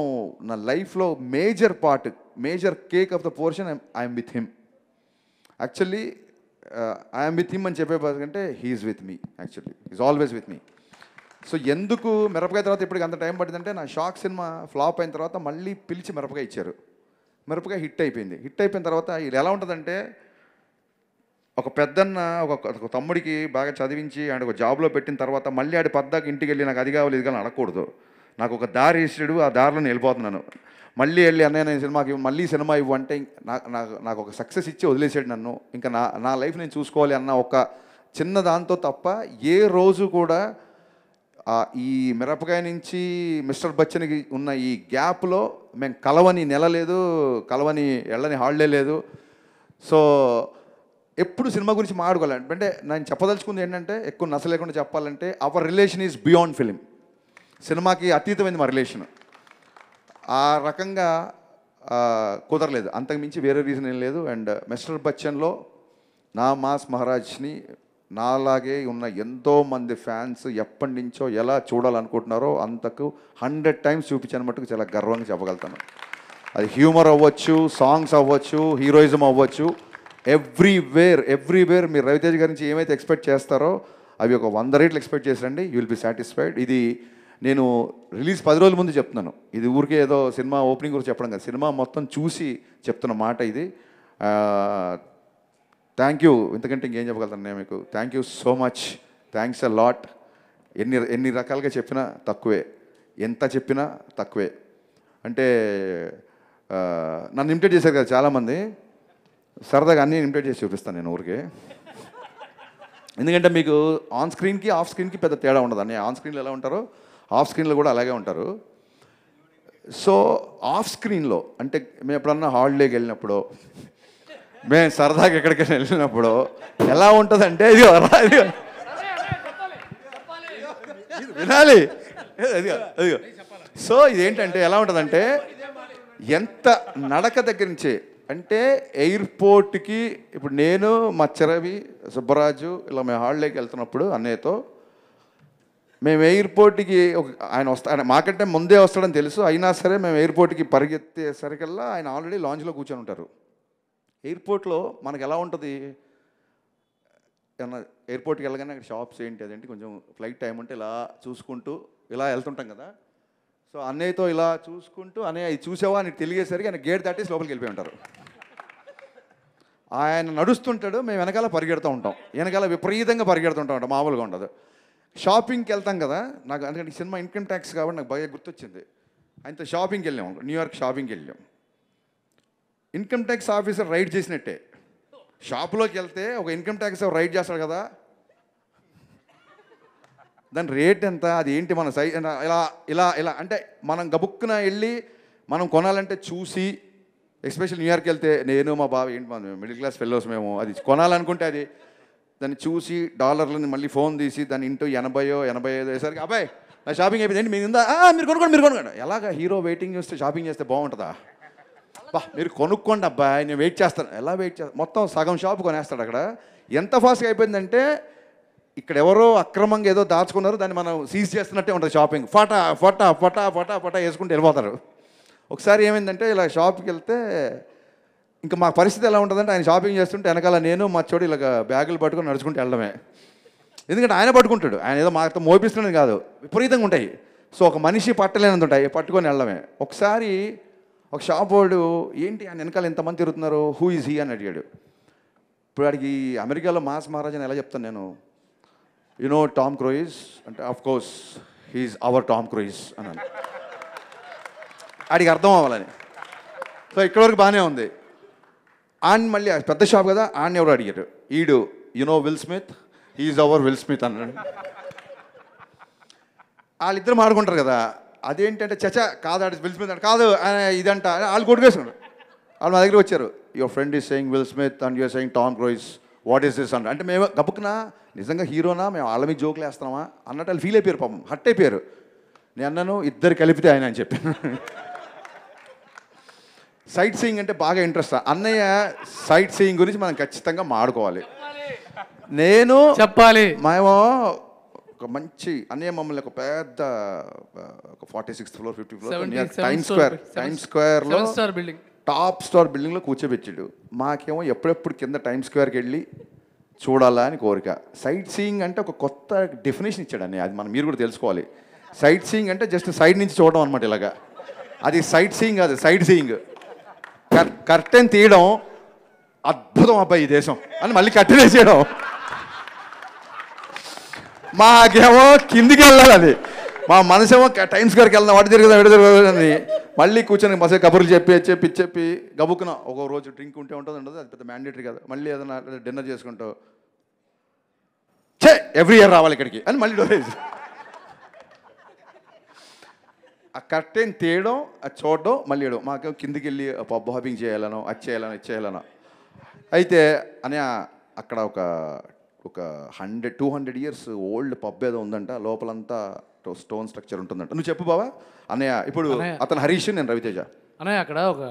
C: నా లైఫ్లో major part, major cake of the portion I'm with him. Actually I'm with him అని చెప్పే కంటే he's with me. Actually is always with me. So ఎందుకు మిరపకాయ తర్వాత ఇప్పటికి అంత టైం పట్టిందంటే, నా షాక్ సినిమా ఫ్లాప్ అయిన తర్వాత మళ్ళీ పిలిచి మిరపకాయ ఇచ్చారు. మిరపకాయ హిట్ అయిపోయింది. హిట్ అయిపోయిన తర్వాత ఇది ఎలా ఉంటుందంటే, ఒక పెద్దన్న ఒక తమ్ముడికి బాగా చదివించి ఆయన ఒక జాబ్లో పెట్టిన తర్వాత మళ్ళీ ఆడి పద్దాకి ఇంటికి వెళ్ళి నాకు అది కావాలి ఇది కావాలి అడగకూడదు. నాకు ఒక దారి ఇస్తాడు, ఆ దారిలో నేను వెళ్ళిపోతున్నాను. మళ్ళీ వెళ్ళి అన్నయ్య నేను సినిమాకి మళ్ళీ సినిమా ఇవ్వు అంటే నాకు ఒక సక్సెస్ ఇచ్చి వదిలేసాడు నన్ను. ఇంకా నా లైఫ్ నేను చూసుకోవాలి అన్న ఒక చిన్న దాంతో తప్ప ఏ రోజు కూడా ఈ మిరపకాయ నుంచి మిస్టర్ బచ్చన్కి ఉన్న ఈ గ్యాప్లో మేము కలవని నెల లేదు, కలవని వెళ్ళని హాలిడే లేదు. సో ఎప్పుడు సినిమా గురించి మాట్లాడుకోవాలి. అంటే నేను చెప్పదలుచుకుంది ఏంటంటే, ఎక్కువ నస లేకుండా చెప్పాలంటే, hour relation is beyond film. సినిమాకి అతీతమైంది మా రిలేషన్. ఆ రకంగా కుదరలేదు, అంతకు మించి వేరే రీజన్ ఏం లేదు. అండ్ మిస్టర్ బచ్చన్లో నా మాస్ మహారాజ్ని నాలాగే ఉన్న ఎంతోమంది ఫ్యాన్స్ ఎప్పటి నుంచో ఎలా చూడాలనుకుంటున్నారో అంతకు 100 times చూపించాను మట్టుకు చాలా గర్వంగా చెప్పగలుగుతాను. అది హ్యూమర్ అవ్వచ్చు, సాంగ్స్ అవ్వచ్చు, హీరోయిజం అవ్వచ్చు, ఎవ్రీవేర్ మీరు రవితేజ్ గారి నుంచి ఏమైతే ఎక్స్పెక్ట్ చేస్తారో అవి ఒక 100 రెట్లు ఎక్స్పెక్ట్ చేసండి. You will be satisfied. ఇది నేను రిలీజ్ 10 రోజుల ముందు చెప్తున్నాను. ఇది ఊరికే ఏదో సినిమా ఓపెనింగ్ గురించి చెప్పడం కాదు, సినిమా మొత్తం చూసి చెప్తున్న మాట ఇది. Thank you. ఇంతకంటే ఇంకేం చెప్పగలుగుతాను నేను మీకు. Thank you so much. Thanks a lot. ఎన్ని రకాలుగా చెప్పినా తక్కువే, ఎంత చెప్పినా తక్కువే. అంటే నన్ను ఇమిటేట్ చేశారు కదా చాలామంది, సరదాగా అన్నీ ఇమిటేట్ చేసి చూపిస్తాను నేను ఊరికే. ఎందుకంటే మీకు ఆన్ స్క్రీన్కి ఆఫ్ స్క్రీన్కి పెద్ద తేడా ఉండదు. అన్నీ ఆన్ స్క్రీన్లో ఎలా ఉంటారో ఆఫ్ స్క్రీన్లో కూడా అలాగే ఉంటారు. సో ఆఫ్ స్క్రీన్లో అంటే మేము ఎప్పుడన్నా హాలిడేకి వెళ్ళినప్పుడు, మేము సరదాగా ఎక్కడికైనా వెళ్ళినప్పుడు ఎలా ఉంటుందంటే, ఇది వినాలి, అదిగో. సో ఇదేంటంటే ఎలా ఉంటుందంటే, ఎంత నడక దగ్గర నుంచే అంటే ఎయిర్పోర్ట్కి ఇప్పుడు నేను మచ్చరవి సుబ్బరాజు ఇలా మేము హాలిడేకి వెళ్తున్నప్పుడు అన్నయ్యతో మేము ఎయిర్పోర్ట్కి ఆయన మాకంటే ముందే వస్తాడని తెలుసు, అయినా సరే మేము ఎయిర్పోర్ట్కి పరిగెత్తేసరికల్లా ఆయన ఆల్రెడీ లాంజ్లో కూర్చొని ఉంటారు. ఎయిర్పోర్ట్లో మనకు ఎలా ఉంటుంది, ఏమన్నా ఎయిర్పోర్ట్కి వెళ్ళగానే అక్కడ షాప్స్ ఏంటి అదేంటి కొంచెం ఫ్లైట్ టైం ఉంటే ఇలా చూసుకుంటూ ఇలా వెళ్తుంటాం కదా. సో అన్నయ్యతో ఇలా చూసుకుంటూ అన్నయ్య ఇది చూసావా అని తెలియసరికి ఆయన గేట్ దాటేసి లోపలికి వెళ్ళిపోయి ఉంటారు. ఆయన నడుస్తుంటాడు, మేము వెనకాల పరిగెడుతూ ఉంటాం, వెనకాల విపరీతంగా పరిగెడుతుంటాం, మామూలుగా ఉండదు. షాపింగ్కి వెళ్తాం కదా, నాకు అందుకంటే సినిమా ఇన్కమ్ ట్యాక్స్ కాబట్టి నాకు బాగా గుర్తొచ్చింది. ఆయనతో షాపింగ్కి వెళ్ళాం, న్యూయార్క్ షాపింగ్కి వెళ్ళాం. ఇన్కమ్ ట్యాక్స్ ఆఫీసర్ రైడ్ చేసినట్టే. షాప్లోకి వెళ్తే ఒక ఇన్కమ్ ట్యాక్స్ రైడ్ చేస్తాడు కదా, దాని రేట్ ఎంత, అది ఏంటి, మన సైజ్ ఇలా ఇలా ఇలా అంటే మనం గబుక్కున వెళ్ళి మనం కొనాలంటే చూసి, ఎస్పెషల్ న్యూయార్క్ వెళ్తే నేను మా బావ ఏంటి మన మిడిల్ క్లాస్ ఫెలోస్ మేము అది కొనాలనుకుంటే అది దాన్ని చూసి డాలర్లని మళ్ళీ ఫోన్ తీసి దాన్ని ఇంటూ 80-85 వేసరికి అబ్బాయి నా షాపింగ్ అయిపోయింది ఏంటి మీరు మీరు కొనుక్కోండి. ఎలాగా హీరో వెయిటింగ్ చేస్తే షాపింగ్ చేస్తే బాగుంటుందా, బా మీరు కొనుక్కోండి అబ్బాయి నేను వెయిట్ చేస్తాను. ఎలా వెయిట్ చేస్తాను, మొత్తం సగం షాప్ కొనేస్తాడు అక్కడ. ఎంత ఫాస్ట్గా అయిపోయిందంటే ఇక్కడ ఎవరో అక్రమంగా ఏదో దాచుకున్నారు, దాన్ని మనం సీజ్ చేస్తున్నట్టే ఉంటుంది షాపింగ్. ఫటా ఫటా ఫటా ఫటా ఫటా వేసుకుంటూ వెళ్ళిపోతారు. ఒకసారి ఏమైందంటే ఇలా షాప్కి వెళ్తే ఇంకా మా పరిస్థితి ఎలా ఉంటుందంటే, ఆయన షాపింగ్ చేస్తుంటే వెనకాల నేను మా చోటు ఇలాగ బ్యాగులు పట్టుకొని నడుచుకుంటూ వెళ్ళడమే. ఎందుకంటే ఆయన పట్టుకుంటాడు, ఆయన ఏదో మాతో మోపిస్తున్నది కాదు, విపరీతంగా ఉంటాయి. సో ఒక మనిషి పట్టలేనంత ఉంటాయి, పట్టుకొని వెళ్ళడమే. ఒకసారి ఒక షాప్ వాడు ఏంటి ఆయన వెనకాల ఎంతమంది తిరుగుతున్నారు, హూ ఈజ్ హీ అని అడిగాడు. ఇప్పుడు వాడికి అమెరికాలో మాస్ మహారాజ్ అని ఎలా చెప్తాను నేను, యు నో టామ్ క్రూయిజ్ అంటే of course he's our Tom Cruise అన్నాను. ఆడికి అర్థం అవ్వాలని. సో ఇక్కడ వరకు బాగానే ఉంది. ఆయన మళ్ళీ పెద్ద షాప్ కదా, ఆయన ఎవరు అడిగారు, ఈడు you know Will Smith, he's our Will Smith అన్నాడు. వాళ్ళిద్దరు మాడుకుంటారు కదా, అదేంటంటే చచా కాదు ఆడి విల్ స్మిత్ అంటే కాదు ఇదంట వాళ్ళు కొట్టుకేసుకున్నారు. వాళ్ళు మా దగ్గర వచ్చారు, your friend is saying Will Smith and you're saying Tom Cruise, what is this అంటే మేము గబుక్కునా నిజంగా హీరోనా మేము వాళ్ళ మీద జోకులు వేస్తున్నామా అన్నట్టు వాళ్ళు ఫీల్ అయిపోయారు, పాపం హట్ అయిపోయారు. నేను అన్నాను ఇద్దరు కలిపితే ఆయన అని చెప్పాను. సైట్ సీయింగ్ అంటే బాగా ఇంట్రెస్ట్. అన్నయ్య సైట్ సీయింగ్ గురించి మనం ఖచ్చితంగా మాడుకోవాలి. నేను
B: చెప్పాలి,
C: మేము ఒక మంచి అనే మమ్మల్ని ఒక పెద్ద ఒక 46th floor 50th floor
B: 77
C: time స్క్వేర్లో
B: 7 star building
C: టాప్ స్టార్ బిల్డింగ్లో కూర్చోబెట్టాడు. మాకేమో ఎప్పుడెప్పుడు కింద టైమ్ స్క్వేర్కి వెళ్ళి చూడాలా అని కోరిక. సైట్ సీయింగ్ అంటే ఒక కొత్త డెఫినేషన్ ఇచ్చాడని, అది మనం మీరు కూడా తెలుసుకోవాలి. సైట్ సీయింగ్ అంటే జస్ట్ సైడ్ నుంచి చూడడం అనమాట ఇలాగా. అది సైట్ సీయింగ్ కాదు, సైట్ సీయింగ్. కర్టెన్ తీయడం అద్భుతం అబ్బాయి ఈ దేశం అని మళ్ళీ కర్టెన్ వేసేయడం. మాకేమో కిందికి వెళ్ళాలి, అది మా మనసేమో టైమ్స్ గారికి వెళ్దాం, వాటి తిరుగుదాం మళ్ళీ కూర్చొని మసే కబుర్లు చెప్పి గబుక్కున ఒక రోజు డ్రింక్ ఉంటే ఉంటుంది ఉండదు, అది పెద్ద మ్యాండేటరీ కదా. మళ్ళీ ఏదైనా డిన్నర్ చేసుకుంటావు, ఎవ్రీ ఇయర్ రావాలి ఇక్కడికి అని మళ్ళీ డోరేజ్. ఆ కర్టెన్ తీయడం, అది చూడడం, మళ్ళీ వేయడం. మాకేమో కిందికి వెళ్ళి పబ్ హాపింగ్ చేయాలనో, అది చేయాలనో అయితే అని అక్కడ ఒక 100-200 years ఓల్డ్ పబ్ ఏదో ఉందంట, లోపలంతా స్టోన్ స్ట్రక్చర్ ఉంటుందంట. నువ్వు చెప్పు బావా అన్నయ్య. ఇప్పుడు అతను హరీష్, నేను రవితేజ.
B: అన్నయ్య అక్కడ ఒక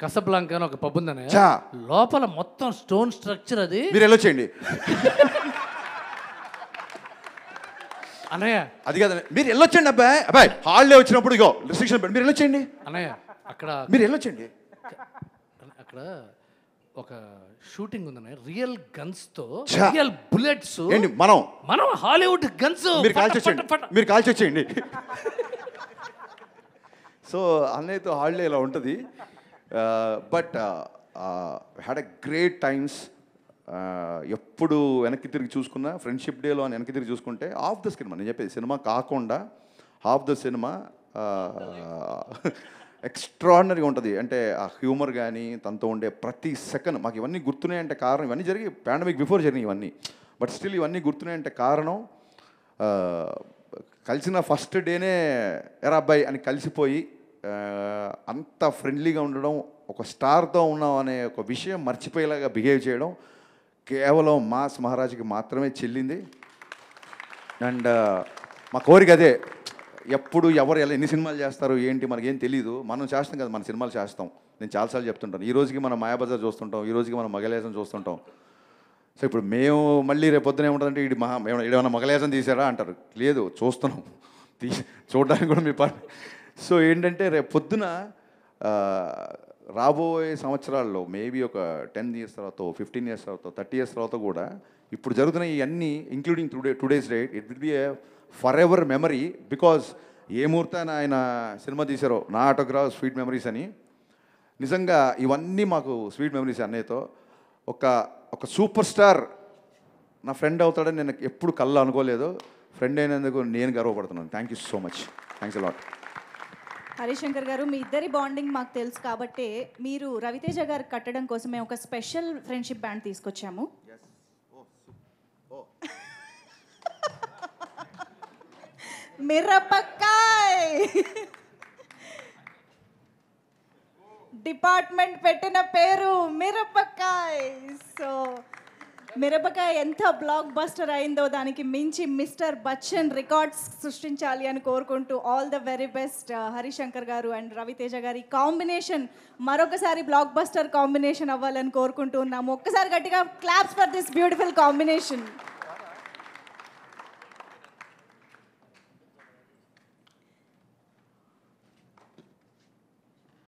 B: కసబ్లాంకా అని ఒక పబ్ ఉంది అన్నయ్య, లోపల మొత్తం స్టోన్ స్ట్రక్చర్. అది
C: మీరు వెళ్ళొచ్చేయండి
B: అన్నయ్య.
C: అది కాదు, మీరు వెళ్ళొచ్చండి అబ్బాయి హాలిడే వచ్చినప్పుడు ఇగో రిస్ట్రిక్షన్ పెట్టి మీరు వెళ్ళొచ్చేయండి
B: అన్నయ్య. అక్కడ
C: మీరు వెళ్ళొచ్చండి.
B: అక్కడ ఒక షూటింగ్ ఉందన్నయ్య, రియల్ గన్స్ తో, రియల్ బుల్లెట్స్.
C: ఏంటి మనం
B: హాలీవుడ్ గన్స్.
C: మీరు కాల్చి వచ్చేయండి. సో అన్నయ్యతో హాలిడే ఇలా ఉంటుంది. But had a great times. ఎప్పుడు వెనక్కి తిరిగి చూసుకున్నా, ఫ్రెండ్షిప్ డేలో అని వెనక్కి తిరిగి చూసుకుంటే హాఫ్ ద సినిమా, నేను చెప్పేది సినిమా కాకుండా హాఫ్ ద సినిమా ఎక్స్ట్రాడినరీగా ఉంటుంది. అంటే ఆ హ్యూమర్ కానీ తనతో ఉండే ప్రతి సెకండ్ మాకు ఇవన్నీ గుర్తున్నాయంటే కారణం, ఇవన్నీ జరిగి పాండమిక్ బిఫోర్ జరిగినాయి ఇవన్నీ. బట్ స్టిల్ ఇవన్నీ గుర్తున్నాయంటే కారణం కలిసిన ఫస్ట్ డేనే ఎరా అబ్బాయి అని కలిసిపోయి అంత ఫ్రెండ్లీగా ఉండడం, ఒక స్టార్తో ఉన్నాం అనే ఒక విషయం మర్చిపోయేలాగా బిహేవ్ చేయడం కేవలం మాస్ మహారాజ్కి మాత్రమే చెల్లింది. అండ్ మా కోరిక అదే, ఎప్పుడు ఎవరు ఎలా ఎన్ని సినిమాలు చేస్తారు ఏంటి మనకేం తెలీదు, మనం చేస్తాం కదా, మన సినిమాలు చేస్తాం. నేను చాలాసార్లు చెప్తుంటాను, ఈ రోజుకి మనం మాయాబజార్ చూస్తుంటాం, ఈ రోజుకి మనం మగలేసం చూస్తుంటాం. సో ఇప్పుడు మేము మళ్ళీ రేపు పొద్దున ఏముంటుందంటే ఏమైనా మగలేసం తీసారా అంటారు. లేదు, చూస్తున్నాం, చూడడానికి కూడా మీ పని. సో ఏంటంటే రేపు పొద్దున రాబోయే సంవత్సరాల్లో మేబీ ఒక 10 years తర్వాత, 15 years తర్వాత, 30 years తర్వాత కూడా ఇప్పుడు జరుగుతున్న ఇవన్నీ including today's date, it will be a for ever memory. Because ఏ ముహూర్తాన ఆయన సినిమా తీశారో నా ఆటోగ్రాఫ్ స్వీట్ మెమరీస్ అని, నిజంగా ఇవన్నీ మాకు స్వీట్ మెమరీస్. అన్నయ్యతో ఒక సూపర్ స్టార్ నా ఫ్రెండ్ అవుతాడని నేను ఎప్పుడు కళ్ళు అనుకోలేదు. ఫ్రెండ్ అయినందుకు నేను గర్వపడుతున్నాను. Thank you so much. Thanks a lot.
A: Harishankar garu, మీ ఇద్దరి బాండింగ్ మాకు తెలుసు కాబట్టి మీరు రవితేజ గారికి కట్టడం కోసం మేము ఒక స్పెషల్ ఫ్రెండ్షిప్ బ్యాండ్ తీసుకొచ్చాము. మిరపకాయ్ డిపార్ట్మెంట్ పెట్టిన పేరు మిరపకాయ్. సో మిరపకాయ ఎంత బ్లాక్ బస్టర్ అయిందో దానికి మించి మిస్టర్ బచ్చన్ రికార్డ్స్ సృష్టించాలి అని కోరుకుంటూ all the very best Harishankar గారు అండ్ రవితేజ గారి కాంబినేషన్ మరొకసారి బ్లాక్ బస్టర్ కాంబినేషన్ అవ్వాలని కోరుకుంటూ ఉన్నాము. ఒక్కసారి గట్టిగా claps for this beautiful combination.